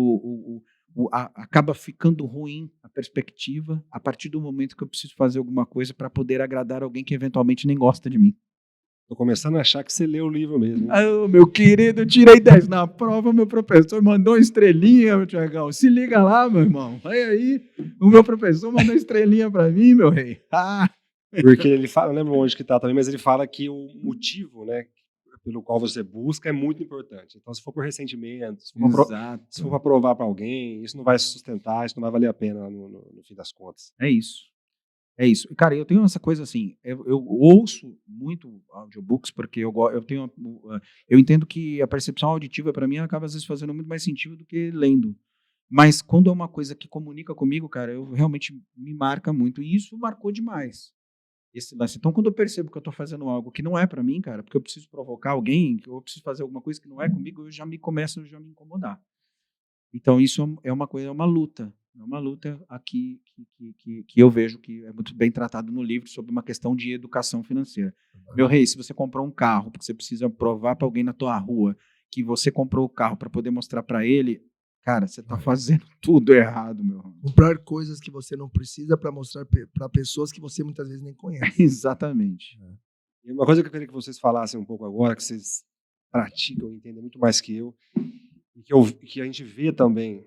acaba ficando ruim a perspectiva a partir do momento que eu preciso fazer alguma coisa para poder agradar alguém que eventualmente nem gosta de mim. Tô começando a achar que você leu o livro mesmo. Ah, meu querido, eu tirei 10 na prova, meu professor mandou estrelinha, meu Tiagão. Se liga lá, meu irmão. Aí, o meu professor mandou estrelinha para mim, meu rei. Ah. Porque ele fala, não lembro onde que tá também, mas ele fala que o motivo, né, pelo qual você busca é muito importante. Então, se for por ressentimento, se for para provar para alguém, isso não vai se sustentar, isso não vai valer a pena no fim das contas. É isso. É isso. Cara, eu tenho essa coisa assim, eu ouço muito audiobooks porque eu entendo que a percepção auditiva para mim acaba às vezes fazendo muito mais sentido do que lendo. Mas quando é uma coisa que comunica comigo, cara, eu realmente me marca muito e isso marcou demais. Esse lance. Então, quando eu percebo que eu estou fazendo algo que não é para mim, cara, porque eu preciso provocar alguém, que eu preciso fazer alguma coisa que não é comigo, eu já me incomodar. Então, isso é uma coisa, é uma luta. É uma luta aqui que eu vejo que é muito bem tratado no livro sobre uma questão de educação financeira. Meu rei, se você comprou um carro porque você precisa provar para alguém na tua rua que você comprou o carro para poder mostrar para ele, cara, você está fazendo tudo errado, meu irmão. Comprar coisas que você não precisa para mostrar para pessoas que você muitas vezes nem conhece. Exatamente. E uma coisa que eu queria que vocês falassem um pouco agora, que vocês praticam e entendem muito mais que eu, e que a gente vê também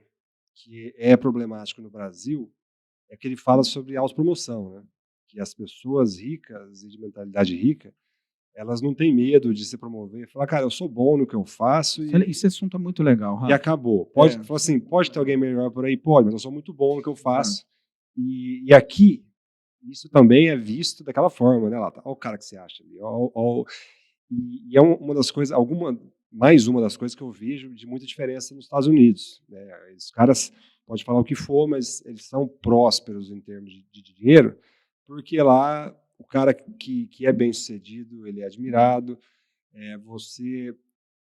que é problemático no Brasil, é que ele fala sobre autopromoção, né? Que as pessoas ricas e de mentalidade rica, elas não têm medo de se promover, falar, cara, eu sou bom no que eu faço Esse assunto é muito legal, Rafa. e acabou. Fala assim, pode ter alguém melhor por aí? Pode, mas eu sou muito bom no que eu faço. E aqui, isso também é visto daquela forma, né? Olha o cara que você acha ali. E é uma das coisas, mais uma das coisas que eu vejo de muita diferença nos Estados Unidos. Né? Os caras podem falar o que for, mas eles são prósperos em termos de dinheiro, porque lá o cara que é bem sucedido, ele é admirado,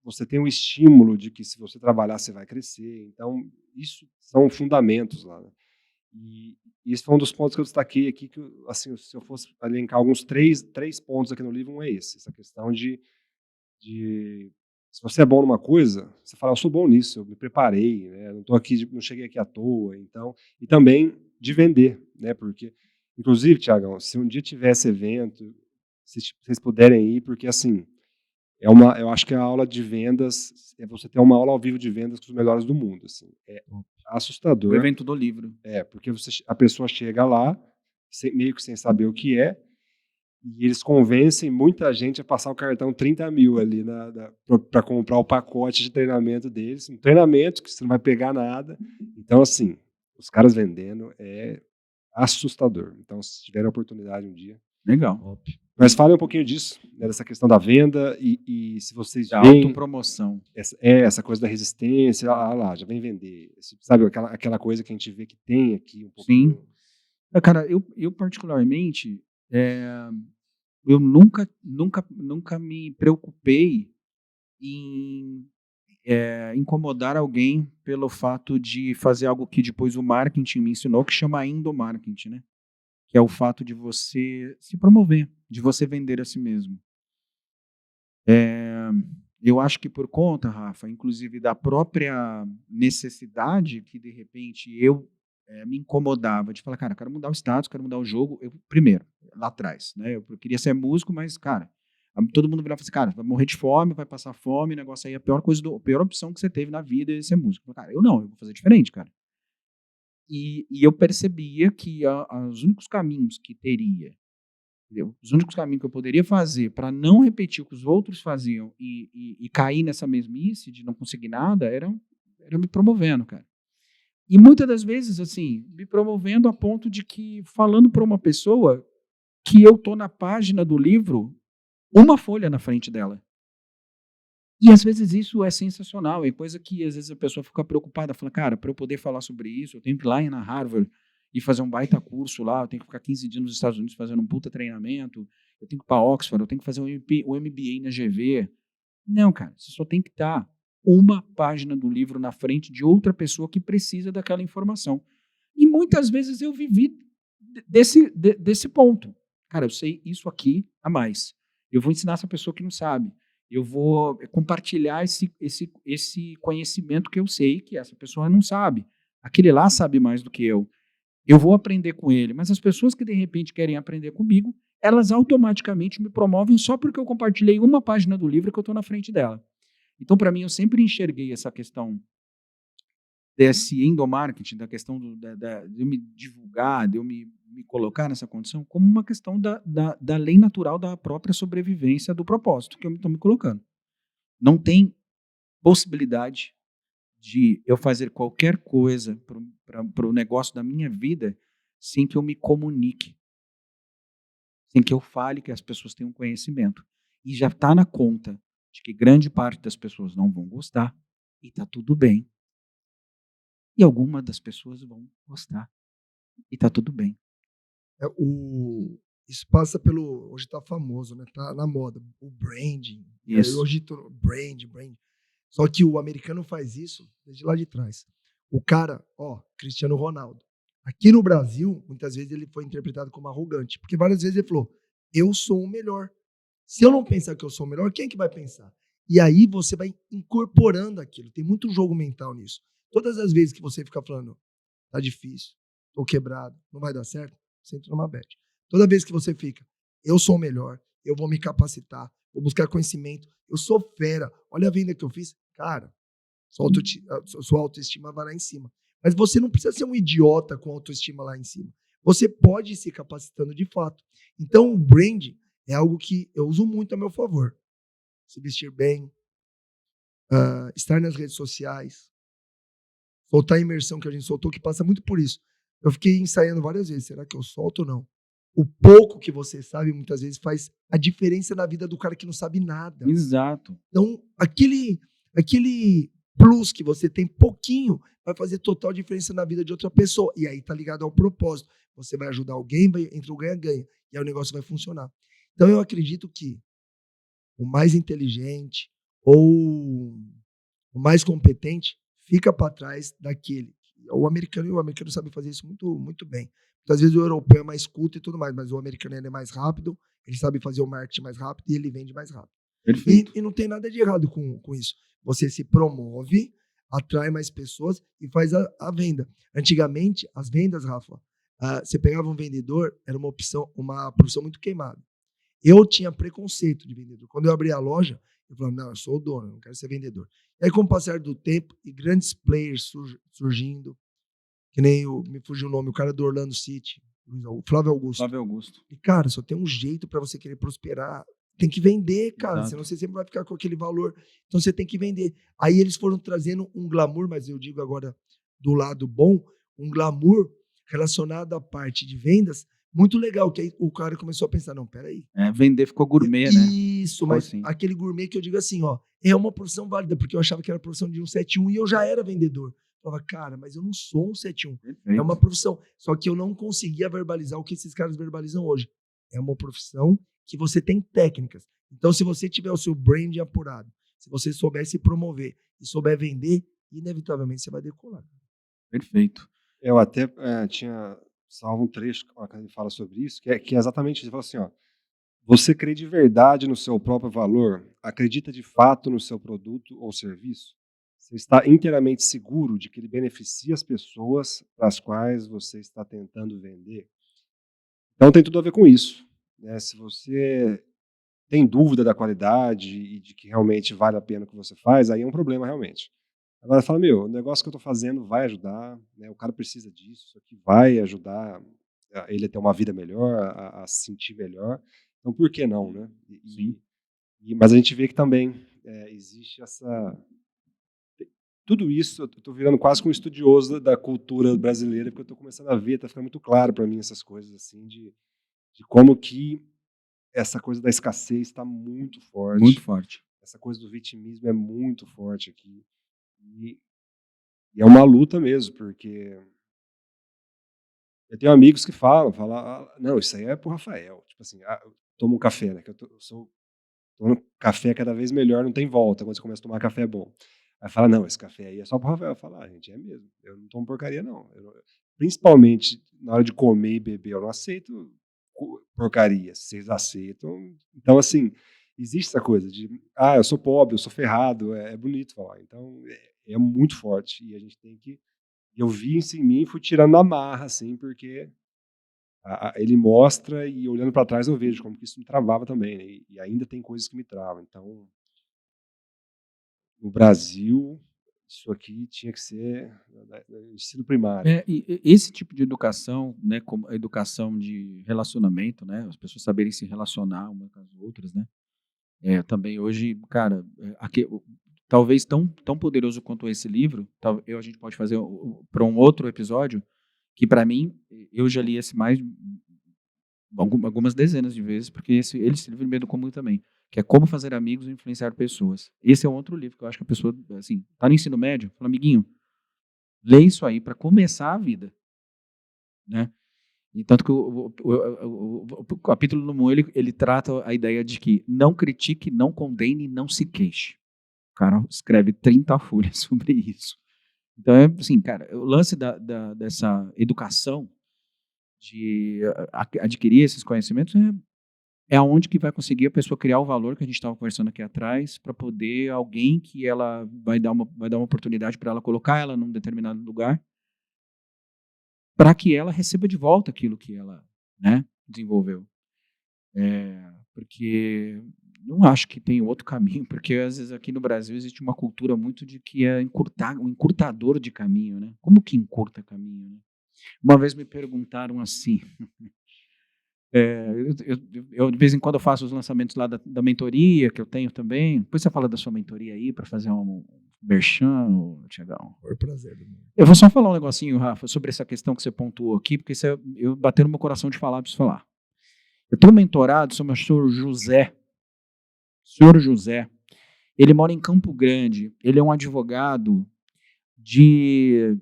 você tem um estímulo de que se você trabalhar você vai crescer. Então, isso são fundamentos lá. Né? E esse foi um dos pontos que eu destaquei aqui, que assim, se eu fosse elencar alguns três pontos aqui no livro, um é essa questão de se você é bom numa coisa, você fala, eu sou bom nisso, eu me preparei, né? Não cheguei aqui à toa, então, e também de vender, né? Porque, inclusive, Tiagão, se um dia tivesse evento, se vocês puderem ir, porque assim, eu acho que a aula de vendas, você ter uma aula ao vivo de vendas com os melhores do mundo, assim, é assustador. O evento do livro. Porque a pessoa chega lá, meio que sem saber o que é, e eles convencem muita gente a passar o cartão 30 mil ali para comprar o pacote de treinamento deles. Um treinamento que você não vai pegar nada. Então, assim, os caras vendendo é assustador. Então, se tiverem a oportunidade um dia. Legal. Mas falem um pouquinho disso, né, dessa questão da venda e se vocês da veem autopromoção. Essa coisa da resistência, lá, já vem vender. Sabe, aquela coisa que a gente vê que tem aqui um pouco. Sim. Cara, eu particularmente, eu nunca me preocupei em incomodar alguém pelo fato de fazer algo que depois o marketing me ensinou, que chama endomarketing, né? Que é o fato de você se promover, de você vender a si mesmo. Eu acho que por conta, Rafa, inclusive da própria necessidade que, de repente, eu me incomodava de falar, cara, eu quero mudar o status, quero mudar o jogo. Primeiro, lá atrás, né? Eu queria ser músico, mas, cara, todo mundo virava e falava assim, cara, vai morrer de fome, vai passar fome, o negócio aí é a pior opção que você teve na vida é ser músico. Cara, eu vou fazer diferente, cara. E eu percebia que os únicos caminhos que teria, entendeu? Os únicos caminhos que eu poderia fazer para não repetir o que os outros faziam e cair nessa mesmice de não conseguir nada era me promovendo, cara. E muitas das vezes, assim, me promovendo a ponto de que, falando para uma pessoa que eu tô na página do livro, uma folha na frente dela. E às vezes isso é sensacional, é coisa que às vezes a pessoa fica preocupada, fala, cara, para eu poder falar sobre isso, eu tenho que ir lá na Harvard e fazer um baita curso lá, eu tenho que ficar 15 dias nos Estados Unidos fazendo um puta treinamento, eu tenho que ir para Oxford, eu tenho que fazer um MBA na GV. Não, cara, você só tem que estar uma página do livro na frente de outra pessoa que precisa daquela informação. E muitas vezes eu vivi desse ponto. Cara, eu sei isso aqui a mais. Eu vou ensinar essa pessoa que não sabe. Eu vou compartilhar esse conhecimento que eu sei que essa pessoa não sabe. Aquele lá sabe mais do que eu. Eu vou aprender com ele. Mas as pessoas que de repente querem aprender comigo, elas automaticamente me promovem só porque eu compartilhei uma página do livro que eu estou na frente dela. Então, para mim, eu sempre enxerguei essa questão desse endomarketing, da questão de eu me divulgar, de eu me colocar nessa condição, como uma questão da lei natural da própria sobrevivência do propósito que eu estou me colocando. Não tem possibilidade de eu fazer qualquer coisa para o negócio da minha vida sem que eu me comunique, sem que eu fale, que as pessoas tenham conhecimento. E já está na conta de que grande parte das pessoas não vão gostar, e está tudo bem. E algumas das pessoas vão gostar, e está tudo bem. Isso passa pelo. Hoje tá famoso, né? Tá na moda. O branding. Isso. Hoje brand. Só que o americano faz isso desde lá de trás. O cara, Cristiano Ronaldo. Aqui no Brasil, muitas vezes ele foi interpretado como arrogante, porque várias vezes ele falou: eu sou o melhor. Se eu não pensar que eu sou o melhor, quem é que vai pensar? E aí você vai incorporando aquilo. Tem muito jogo mental nisso. Todas as vezes que você fica falando, tá difícil, tô quebrado, não vai dar certo, você entra numa bad. Toda vez que você fica, eu sou o melhor, eu vou me capacitar, vou buscar conhecimento, eu sou fera, olha a venda que eu fiz, cara, sua autoestima vai lá em cima. Mas você não precisa ser um idiota com autoestima lá em cima. Você pode ir se capacitando de fato. Então, o branding é algo que eu uso muito a meu favor. Se vestir bem, estar nas redes sociais, soltar a imersão que a gente soltou, que passa muito por isso. Eu fiquei ensaiando várias vezes. Será que eu solto ou não? O pouco que você sabe, muitas vezes, faz a diferença na vida do cara que não sabe nada. Exato. Então, aquele plus que você tem pouquinho vai fazer total diferença na vida de outra pessoa. E aí tá ligado ao propósito. Você vai ajudar alguém, entre o ganha-ganha. E aí o negócio vai funcionar. Então, eu acredito que o mais inteligente ou o mais competente fica para trás daquele. O americano sabe fazer isso muito, muito bem. Muitas vezes o europeu é mais culto e tudo mais, mas o americano ele é mais rápido, ele sabe fazer o marketing mais rápido e ele vende mais rápido. Perfeito. E não tem nada de errado com isso. Você se promove, atrai mais pessoas e faz a venda. Antigamente, as vendas, Rafa, você pegava um vendedor, era uma profissão muito queimada. Eu tinha preconceito de vendedor. Quando eu abri a loja, eu falava, não, eu sou o dono, eu não quero ser vendedor. E aí, com o passar do tempo, e grandes players surgindo, que nem me fugiu o nome, o cara do Orlando City, o Flávio Augusto. Flávio Augusto. E, cara, só tem um jeito para você querer prosperar. Tem que vender, cara, Exato. senão você sempre vai ficar com aquele valor. Então, você tem que vender. Aí, eles foram trazendo um glamour, mas eu digo agora do lado bom, um glamour relacionado à parte de vendas, muito legal, que aí o cara começou a pensar, não, peraí. Vender ficou gourmet, né? Isso, mas assim. Aquele gourmet que eu digo assim, é uma profissão válida, porque eu achava que era a profissão de 171 e eu já era vendedor. Eu falava, cara, mas eu não sou 171. Perfeito. É uma profissão. Só que eu não conseguia verbalizar o que esses caras verbalizam hoje. É uma profissão que você tem técnicas. Então, se você tiver o seu brand apurado, se você souber se promover e souber vender, inevitavelmente você vai decolar. Perfeito. Eu até tinha salvo um trecho quando ele fala sobre isso, que é exatamente isso. Ele fala assim, você crê de verdade no seu próprio valor? Acredita de fato no seu produto ou serviço? Você está inteiramente seguro de que ele beneficia as pessoas para as quais você está tentando vender? Então tem tudo a ver com isso, né? Se você tem dúvida da qualidade e de que realmente vale a pena o que você faz, aí é um problema realmente. Agora fala, o negócio que eu estou fazendo vai ajudar, né? O cara precisa disso, isso aqui vai ajudar ele a ter uma vida melhor, a se sentir melhor. Então por que não, né? Sim. Mas a gente vê que também existe tudo isso. Eu estou virando quase que um estudioso da cultura brasileira, porque eu estou começando a ver, está ficando muito claro para mim essas coisas assim de como que essa coisa da escassez está muito forte. Muito forte. essa coisa do vitimismo é muito forte aqui. E é uma luta mesmo, porque eu tenho amigos que falam, não, isso aí é pro Rafael. Tipo assim, eu tomo um café, né? Que eu sou tomando café cada vez melhor, não tem volta quando você começa a tomar café bom. Aí fala, não, esse café aí é só pro Rafael. Eu falo, gente, é mesmo. Eu não tomo porcaria, não. Principalmente na hora de comer e beber, eu não aceito porcaria. Vocês aceitam. Então, assim, existe essa coisa de, eu sou pobre, eu sou ferrado. É bonito falar. Então, é muito forte. E a gente tem que. Eu vi isso em mim e fui tirando na marra, assim, porque ele mostra e olhando para trás eu vejo como que isso me travava também, né? E ainda tem coisas que me travam. Então, no Brasil, isso aqui tinha que ser ensino primário. E esse tipo de educação, né, como a educação de relacionamento, né, as pessoas saberem se relacionar umas com as outras, né, também hoje, cara, talvez tão poderoso quanto esse livro, a gente pode fazer para um outro episódio, que para mim, eu já li esse mais algumas dezenas de vezes, porque esse livro me educou muito também, que é Como Fazer Amigos e Influenciar Pessoas. Esse é um outro livro que eu acho que a pessoa, assim, tá no ensino médio, fala, amiguinho, lê isso aí para começar a vida, né? E tanto que o capítulo número 1, ele trata a ideia de que não critique, não condene, não se queixe. O cara escreve 30 folhas sobre isso. Então, assim, cara, o lance dessa educação de adquirir esses conhecimentos é aonde que vai conseguir a pessoa criar o valor que a gente estava conversando aqui atrás, para poder alguém que ela vai dar uma oportunidade para ela colocar ela num determinado lugar, para que ela receba de volta aquilo que ela, né, desenvolveu. Porque não acho que tem outro caminho, porque às vezes aqui no Brasil existe uma cultura muito de que é um encurtador de caminho, né? Como que encurta caminho, né? Uma vez me perguntaram assim, eu de vez em quando eu faço os lançamentos lá da mentoria, que eu tenho também. Depois você fala da sua mentoria aí, para fazer um merchan, Tiagão. Foi um prazer. Eu vou só falar um negocinho, Rafa, sobre essa questão que você pontuou aqui, porque eu bateu no meu coração de falar, preciso falar. Eu tenho um mentorado, chama o senhor José. Senhor José, ele mora em Campo Grande, ele é um advogado de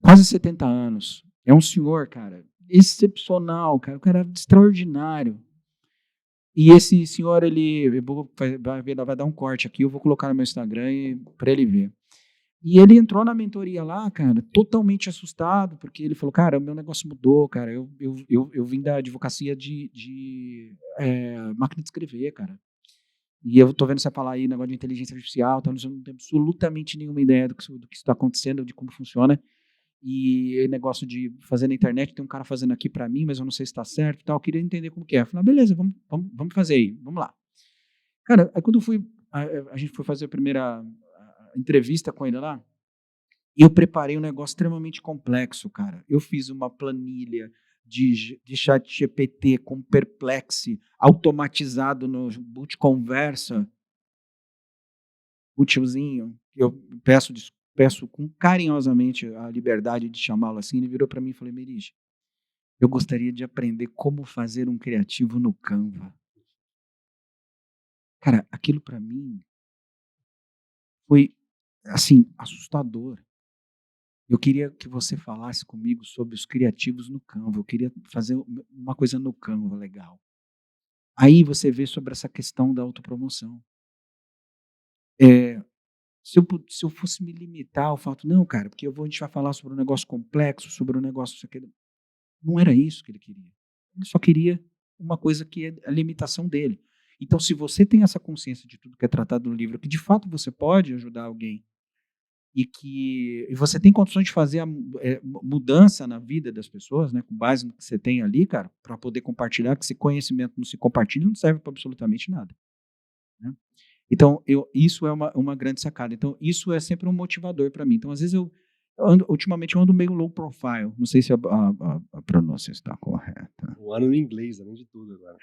quase 70 anos. É um senhor, cara, excepcional, cara, um cara extraordinário. E esse senhor, vai dar um corte aqui, eu vou colocar no meu Instagram para ele ver. E ele entrou na mentoria lá, cara, totalmente assustado, porque ele falou, cara, o meu negócio mudou, cara, eu vim da advocacia de máquina de escrever, cara. E eu tô vendo você falar aí negócio de inteligência artificial, então eu não tenho absolutamente nenhuma ideia do que está acontecendo, de como funciona. E negócio de fazer na internet, tem um cara fazendo aqui para mim, mas eu não sei se está certo e tal. Eu queria entender como que é. Eu falei, beleza, vamos fazer aí, vamos lá. Cara, aí quando a gente foi fazer a primeira entrevista com ele lá, eu preparei um negócio extremamente complexo, cara. Eu fiz uma planilha de chat GPT com Perplexity, automatizado no Boot Conversa. O tiozinho, eu peço carinhosamente a liberdade de chamá-lo assim, ele virou para mim e falou, Merige, eu gostaria de aprender como fazer um criativo no Canva. Cara, aquilo para mim foi, assim, assustador. Eu queria que você falasse comigo sobre os criativos no Canva. Eu queria fazer uma coisa no Canva legal. Aí você vê sobre essa questão da autopromoção. Se eu fosse me limitar ao fato, não, cara, porque a gente vai falar sobre um negócio complexo, sobre um negócio... Não era isso que ele queria. Ele só queria uma coisa que é a limitação dele. Então, se você tem essa consciência de tudo que é tratado no livro, que de fato você pode ajudar alguém, e você tem condições de fazer a mudança na vida das pessoas, né, com base no que você tem ali, cara, para poder compartilhar, que esse conhecimento não se compartilha, não serve para absolutamente nada. Né? Então, isso é uma grande sacada. Então, isso é sempre um motivador para mim. Então, às vezes ultimamente eu ando meio low profile. Não sei se a pronúncia está correta. Um ano em inglês, além de tudo agora.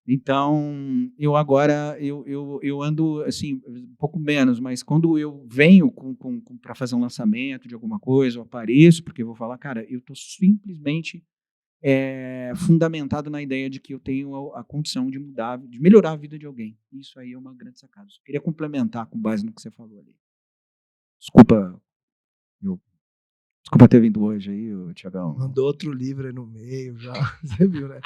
Então, eu agora, eu ando, assim, um pouco menos, mas quando eu venho para fazer um lançamento de alguma coisa, eu apareço, porque eu vou falar, cara, eu estou simplesmente fundamentado na ideia de que eu tenho a condição de mudar, de melhorar a vida de alguém. Isso aí é uma grande sacada. Só queria complementar com base no que você falou ali. Desculpa, desculpa ter vindo hoje aí, Tiagão. Mandou outro livro aí no meio já. Você viu, né?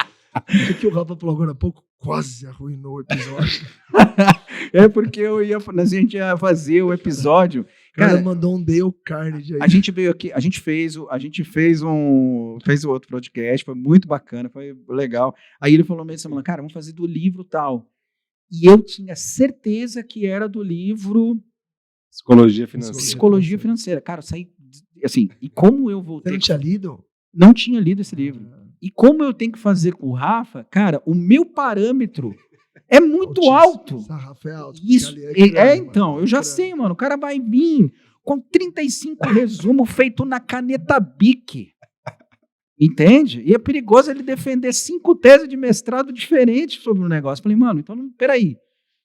O que o Rafa falou agora há pouco quase arruinou o episódio. Porque a gente ia fazer o episódio. O cara mandou um Dale Carnegie aí. A gente veio aqui, a gente fez o outro podcast, foi muito bacana, foi legal. Aí ele falou meio semana, cara, vamos fazer do livro tal. E eu tinha certeza que era do livro Psicologia Financeira. Cara, eu saí assim, e como eu voltei... Você não tinha lido? Não tinha lido esse livro. E como eu tenho que fazer com o Rafa, cara, o meu parâmetro é muito alto. Essa Rafa é alto. Isso, então, eu já sei, mano, o cara vai vir com 35 resumos feitos na caneta Bic. Entende? E é perigoso ele defender 5 teses de mestrado diferentes sobre o negócio. Falei, mano, então, peraí.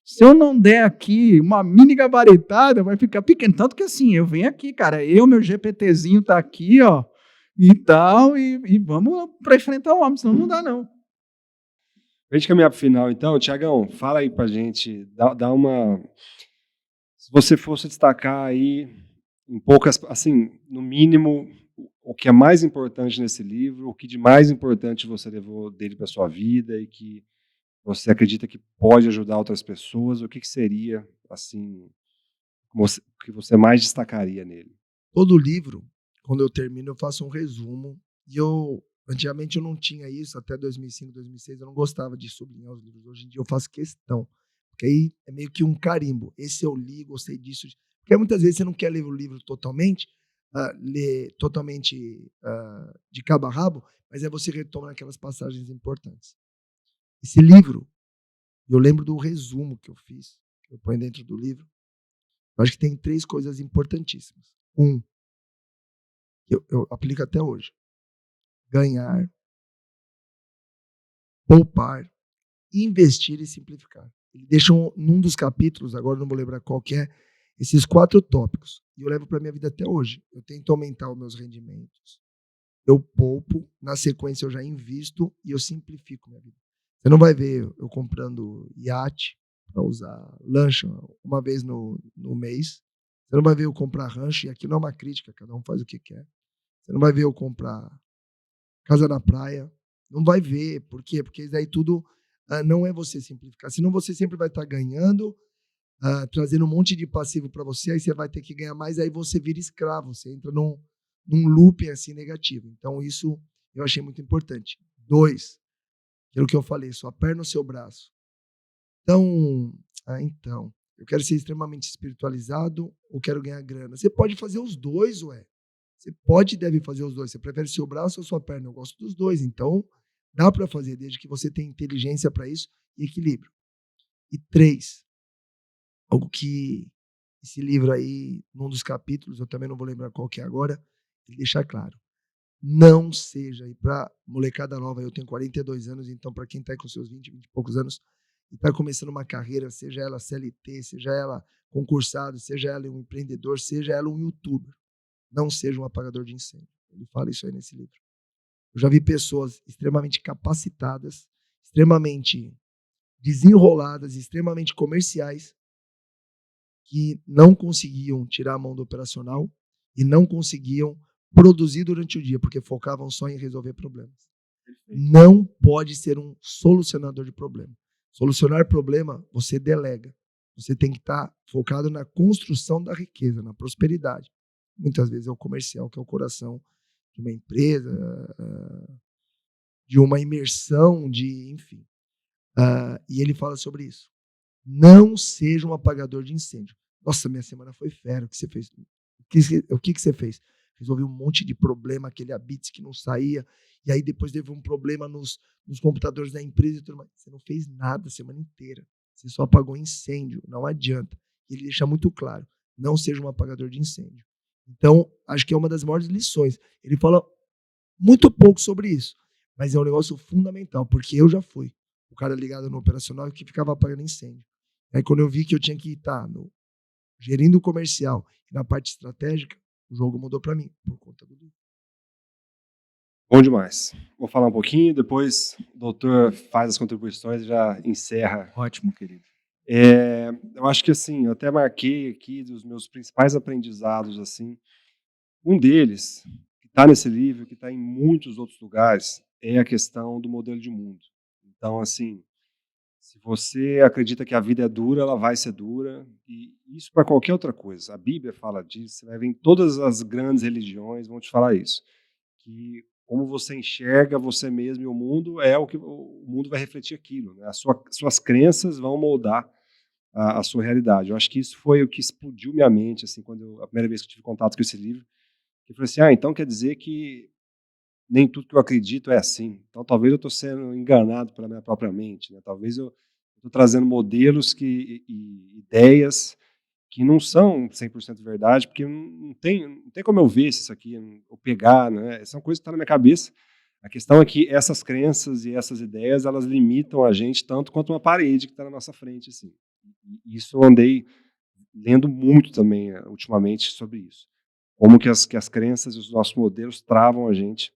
Se eu não der aqui uma mini gabaritada, vai ficar pequeno. Tanto que assim, eu venho aqui, cara, meu GPTzinho tá aqui, ó, e tal, e vamos para enfrentar o homem, senão não dá, não. Pra gente caminhar pro final, então, Tiagão, fala aí pra gente, dá uma... Se você fosse destacar aí, em poucas, assim, no mínimo, o que é mais importante nesse livro, o que de mais importante você levou dele para sua vida e que você acredita que pode ajudar outras pessoas, o que seria, assim, o que você mais destacaria nele? Todo livro, quando eu termino, eu faço um resumo. E antigamente eu não tinha isso, até 2005, 2006, eu não gostava de sublinhar os livros. Hoje em dia eu faço questão, porque aí é meio que um carimbo. Esse eu li, gostei disso. Porque muitas vezes você não quer ler o livro totalmente, ler totalmente de cabo a rabo, mas aí você retoma aquelas passagens importantes. Esse livro, eu lembro do resumo que eu fiz, que eu ponho dentro do livro. Eu acho que tem 3 coisas importantíssimas. Eu aplico até hoje. Ganhar, poupar, investir e simplificar. Ele deixa num dos capítulos, agora não vou lembrar qual que é, esses 4 tópicos. E eu levo para minha vida até hoje. Eu tento aumentar os meus rendimentos. Eu poupo, na sequência eu já invisto e eu simplifico minha vida. Você não vai ver eu comprando iate para usar lancha uma vez no mês. Você não vai ver eu comprar rancho, e aqui não é uma crítica, cada um faz o que quer. Você não vai ver eu comprar casa na praia. Não vai ver. Por quê? Porque isso daí tudo não é você simplificar. Senão você sempre vai estar ganhando, trazendo um monte de passivo para você, aí você vai ter que ganhar mais, aí você vira escravo, você entra num looping assim negativo. Então isso eu achei muito importante. 2, aquilo que eu falei, sua perna ou seu braço. Então, eu quero ser extremamente espiritualizado ou quero ganhar grana? Você pode fazer os dois, ué. Você pode e deve fazer os dois. Você prefere seu braço ou sua perna? Eu gosto dos dois. Então, dá para fazer, desde que você tenha inteligência para isso e equilíbrio. E 3, algo que esse livro aí, num dos capítulos, eu também não vou lembrar qual que é agora, ele deixa claro. Não seja, e para molecada nova, eu tenho 42 anos, então para quem está com seus 20 e poucos anos e está começando uma carreira, seja ela CLT, seja ela concursado, seja ela um empreendedor, seja ela um youtuber, não seja um apagador de incêndio. Ele fala isso aí nesse livro. Eu já vi pessoas extremamente capacitadas, extremamente desenroladas, extremamente comerciais, que não conseguiam tirar a mão do operacional e não conseguiam produzir durante o dia, porque focavam só em resolver problemas. Não pode ser um solucionador de problema. Solucionar problema, você delega. Você tem que estar focado na construção da riqueza, na prosperidade. Muitas vezes é o comercial, que é o coração de uma empresa, de uma imersão, enfim. E ele fala sobre isso. Não seja um apagador de incêndio. Nossa, minha semana foi fera. O que você fez? O que você fez? Resolvi um monte de problema, aquele Habits que não saía, e aí depois teve um problema nos computadores da empresa e tudo mais. Você não fez nada a semana inteira. Você só apagou incêndio. Não adianta. Ele deixa muito claro. Não seja um apagador de incêndio. Então, acho que é uma das maiores lições. Ele fala muito pouco sobre isso, mas é um negócio fundamental, porque eu já fui o cara ligado no operacional que ficava apagando incêndio. Aí quando eu vi que eu tinha que estar gerindo o comercial e na parte estratégica, o jogo mudou para mim, por conta do livro. Bom demais. Vou falar um pouquinho, depois o doutor faz as contribuições e já encerra. Ótimo, querido. Eu acho que assim, eu até marquei aqui dos meus principais aprendizados, assim, um deles, que está nesse livro, que está em muitos outros lugares, é a questão do modelo de mundo. Então, assim, se você acredita que a vida é dura, ela vai ser dura, e isso para qualquer outra coisa. A Bíblia fala disso, você vai ver em todas as grandes religiões, vão te falar isso, que como você enxerga você mesmo e o mundo é o que o mundo vai refletir aquilo, né? Suas crenças vão moldar a sua realidade. Eu acho que isso foi o que explodiu minha mente, assim, a primeira vez que eu tive contato com esse livro, que eu falei assim, então quer dizer que nem tudo que eu acredito é assim. Então talvez eu estou sendo enganado pela minha própria mente, né? Talvez eu estou trazendo modelos e ideias que não são 100% verdade, porque não tem como eu ver se isso aqui, ou pegar, né? São coisas que estão na minha cabeça. A questão é que essas crenças e essas ideias, elas limitam a gente tanto quanto uma parede que está na nossa frente, assim. E isso eu andei lendo muito também, ultimamente, sobre isso. Como que as crenças e os nossos modelos travam a gente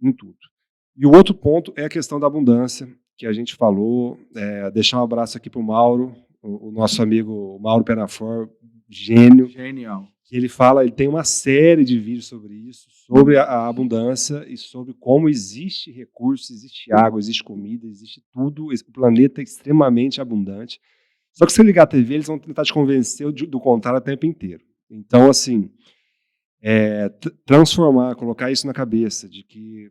em tudo. E o outro ponto é a questão da abundância, que a gente falou. Deixar um abraço aqui para o Mauro, o nosso amigo Mauro Penafor, gênio. Genial. Que ele tem uma série de vídeos sobre isso, sobre a abundância e sobre como existe recurso, existe água, existe comida, existe tudo. O planeta é extremamente abundante. Só que se você ligar a TV, eles vão tentar te convencer do contrário o tempo inteiro. Então, assim, transformar, colocar isso na cabeça, de que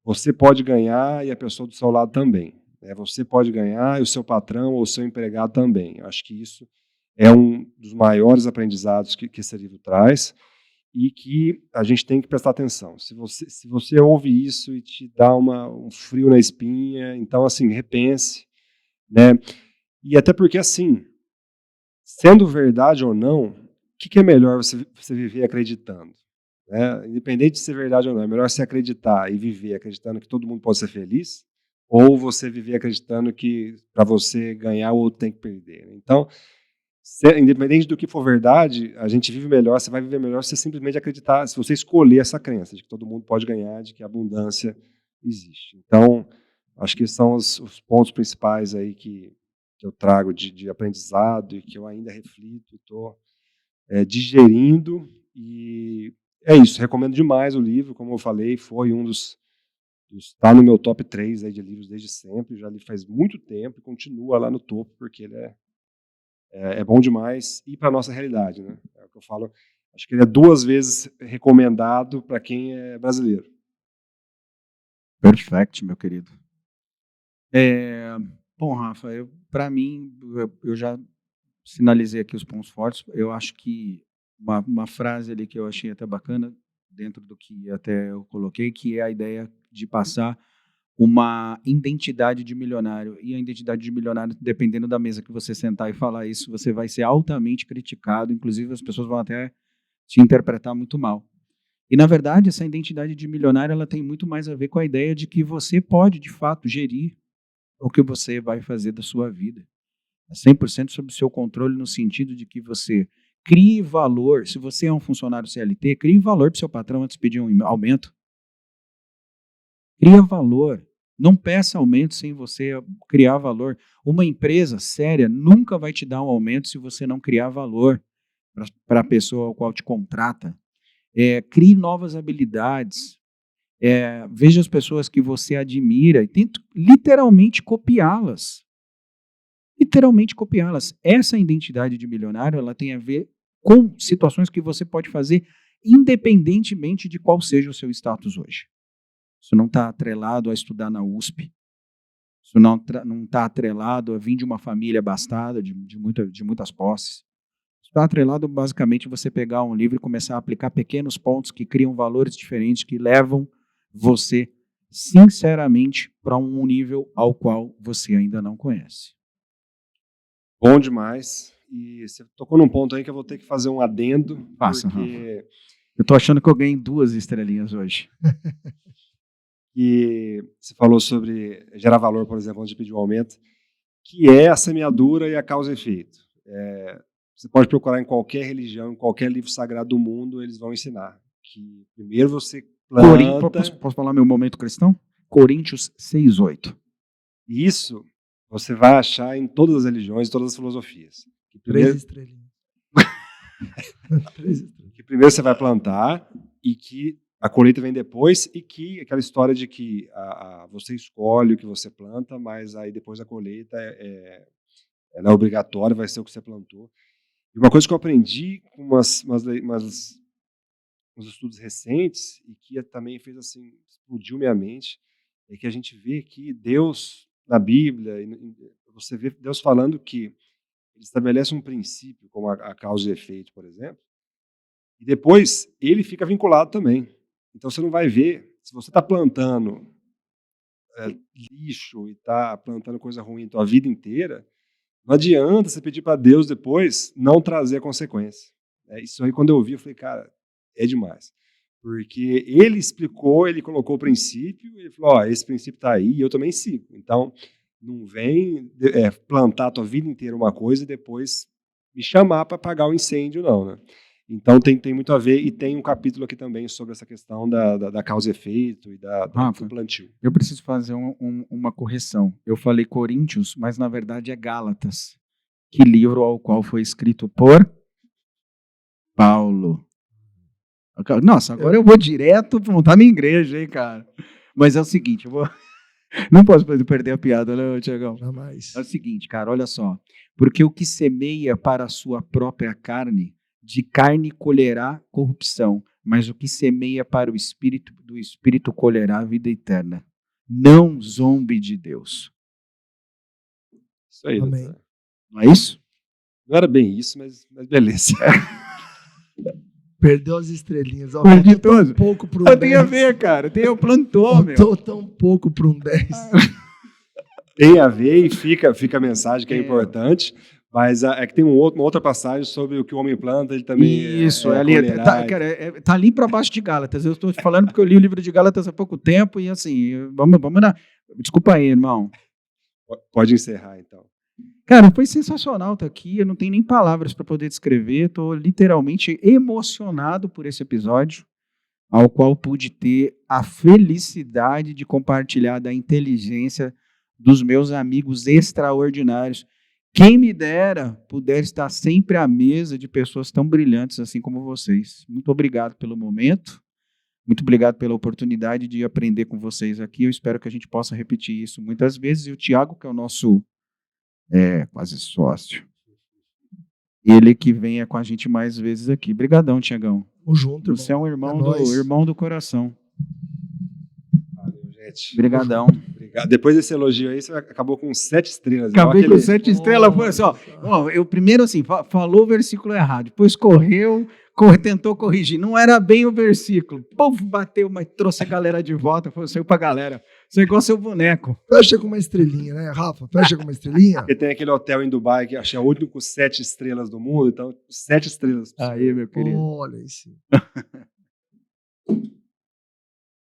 você pode ganhar e a pessoa do seu lado também. Você pode ganhar e o seu patrão ou o seu empregado também. Eu acho que isso é um dos maiores aprendizados que esse livro traz e que a gente tem que prestar atenção. Se você ouve isso e te dá um frio na espinha, então, assim, repense, né? E até porque, assim, sendo verdade ou não, o que é melhor você viver acreditando? Né? Independente de ser verdade ou não, é melhor você acreditar e viver acreditando que todo mundo pode ser feliz, ou você viver acreditando que para você ganhar o outro tem que perder. Né? Então, independente do que for verdade, a gente vive melhor, você vai viver melhor se você simplesmente acreditar, se você escolher essa crença de que todo mundo pode ganhar, de que a abundância existe. Então, acho que são os pontos principais aí que eu trago de aprendizado e que eu ainda reflito, estou digerindo, e é isso, recomendo demais o livro, como eu falei, foi está no meu top 3 aí de livros desde sempre, já li faz muito tempo e continua lá no topo, porque ele é bom demais e para a nossa realidade, né? É o que eu falo, acho que ele é 2 vezes recomendado para quem é brasileiro. Perfeito, meu querido. Bom, Rafa, para mim, eu já sinalizei aqui os pontos fortes. Eu acho que uma frase ali que eu achei até bacana, dentro do que até eu coloquei, que é a ideia de passar uma identidade de milionário. E a identidade de milionário, dependendo da mesa que você sentar e falar isso, você vai ser altamente criticado, inclusive as pessoas vão até te interpretar muito mal. E, na verdade, essa identidade de milionário ela tem muito mais a ver com a ideia de que você pode, de fato, gerir o que você vai fazer da sua vida. É 100% sob o seu controle, no sentido de que você crie valor. Se você é um funcionário CLT, crie valor para o seu patrão antes de pedir um aumento. Cria valor. Não peça aumento sem você criar valor. Uma empresa séria nunca vai te dar um aumento se você não criar valor para a pessoa ao qual te contrata. Crie novas habilidades. Veja as pessoas que você admira e tente literalmente copiá-las. Literalmente copiá-las. Essa identidade de milionário ela tem a ver com situações que você pode fazer independentemente de qual seja o seu status hoje. Isso não está atrelado a estudar na USP. Isso não está atrelado a vir de uma família abastada, de muitas posses. Isso está atrelado basicamente a você pegar um livro e começar a aplicar pequenos pontos que criam valores diferentes, que levam você, sinceramente, para um nível ao qual você ainda não conhece. Bom demais. E você tocou num ponto aí que eu vou ter que fazer um adendo, Faça, porque eu estou achando que eu ganhei 2 estrelinhas hoje. que você falou sobre gerar valor, por exemplo, antes de pedir um aumento, que é a semeadura e a causa e efeito. Você pode procurar em qualquer religião, em qualquer livro sagrado do mundo, eles vão ensinar que primeiro você planta. Posso falar meu momento cristão? Coríntios 6:8. Isso você vai achar em todas as religiões, todas as filosofias. Que 3 primeiro, estrelinhas. 3 estrelinhas. que primeiro você vai plantar e que a colheita vem depois e que aquela história de que você escolhe o que você planta, mas aí depois a colheita ela é obrigatória, vai ser o que você plantou. E uma coisa que eu aprendi com uns estudos recentes e que também fez assim, explodiu minha mente, é que a gente vê que Deus, na Bíblia, você vê Deus falando que ele estabelece um princípio, como a causa e efeito, por exemplo, e depois ele fica vinculado também. Então você não vai ver, se você está plantando lixo e está plantando coisa ruim a tua vida inteira, não adianta você pedir para Deus depois não trazer a consequência. Isso aí, quando eu ouvi, eu falei, cara, é demais. Porque ele explicou, ele colocou o princípio, ele falou, esse princípio está aí e eu também sigo. Então, não vem plantar a tua vida inteira uma coisa e depois me chamar para apagar o incêndio, não, né? Então, tem muito a ver, e tem um capítulo aqui também sobre essa questão da causa e efeito e do plantio. Eu preciso fazer uma correção. Eu falei Coríntios, mas na verdade é Gálatas, que livro ao qual foi escrito por Paulo. Nossa, agora eu vou direto para montar minha igreja, hein, cara? Mas é o seguinte, não posso perder a piada, né, Tiagão? Jamais. É o seguinte, cara, olha só. Porque o que semeia para a sua própria carne, de carne colherá corrupção, mas o que semeia para o Espírito, do Espírito colherá a vida eterna. Não zombe de Deus. Isso aí, Amém. doutor. Não é isso? Não era bem isso, mas beleza. Perdeu as estrelinhas. Ó, Perdi faltou tão tudo. pouco para um Eu 10. tenho a ver, cara. Tem o plantou, meu. Faltou tão pouco para um 10. Tem a ver e fica a mensagem que é importante, mas é que tem uma outra passagem sobre o que o homem planta, ele também Isso, ali, tá ali para baixo de Gálatas. Eu estou te falando porque eu li o livro de Gálatas há pouco tempo e assim, vamos na... Desculpa aí, irmão. Pode encerrar, então. Cara, foi sensacional estar aqui, eu não tenho nem palavras para poder descrever, estou literalmente emocionado por esse episódio, ao qual pude ter a felicidade de compartilhar da inteligência dos meus amigos extraordinários. Quem me dera puder estar sempre à mesa de pessoas tão brilhantes assim como vocês. Muito obrigado pelo momento, muito obrigado pela oportunidade de aprender com vocês aqui, eu espero que a gente possa repetir isso muitas vezes, e o Tiago, que é o nosso quase sócio, ele que venha com a gente mais vezes aqui. Brigadão, Tiagão. Tamo junto, Você é um irmão, nóis. irmão do coração. Valeu, gente. Brigadão. Obrigado. Depois desse elogio aí, você acabou com 7 estrelas. Acabei igual com 7 estrelas. Foi assim, eu primeiro assim, falou o versículo errado, depois tentou corrigir. Não era bem o versículo. O povo bateu, mas trouxe a galera de volta, saiu pra galera. Você é igual seu boneco. Fecha com uma estrelinha, né, Rafa? Fecha com uma estrelinha. Porque tem aquele hotel em Dubai que acho que é o único com 7 estrelas do mundo, então 7 estrelas. Aí, meu querido. Olha isso.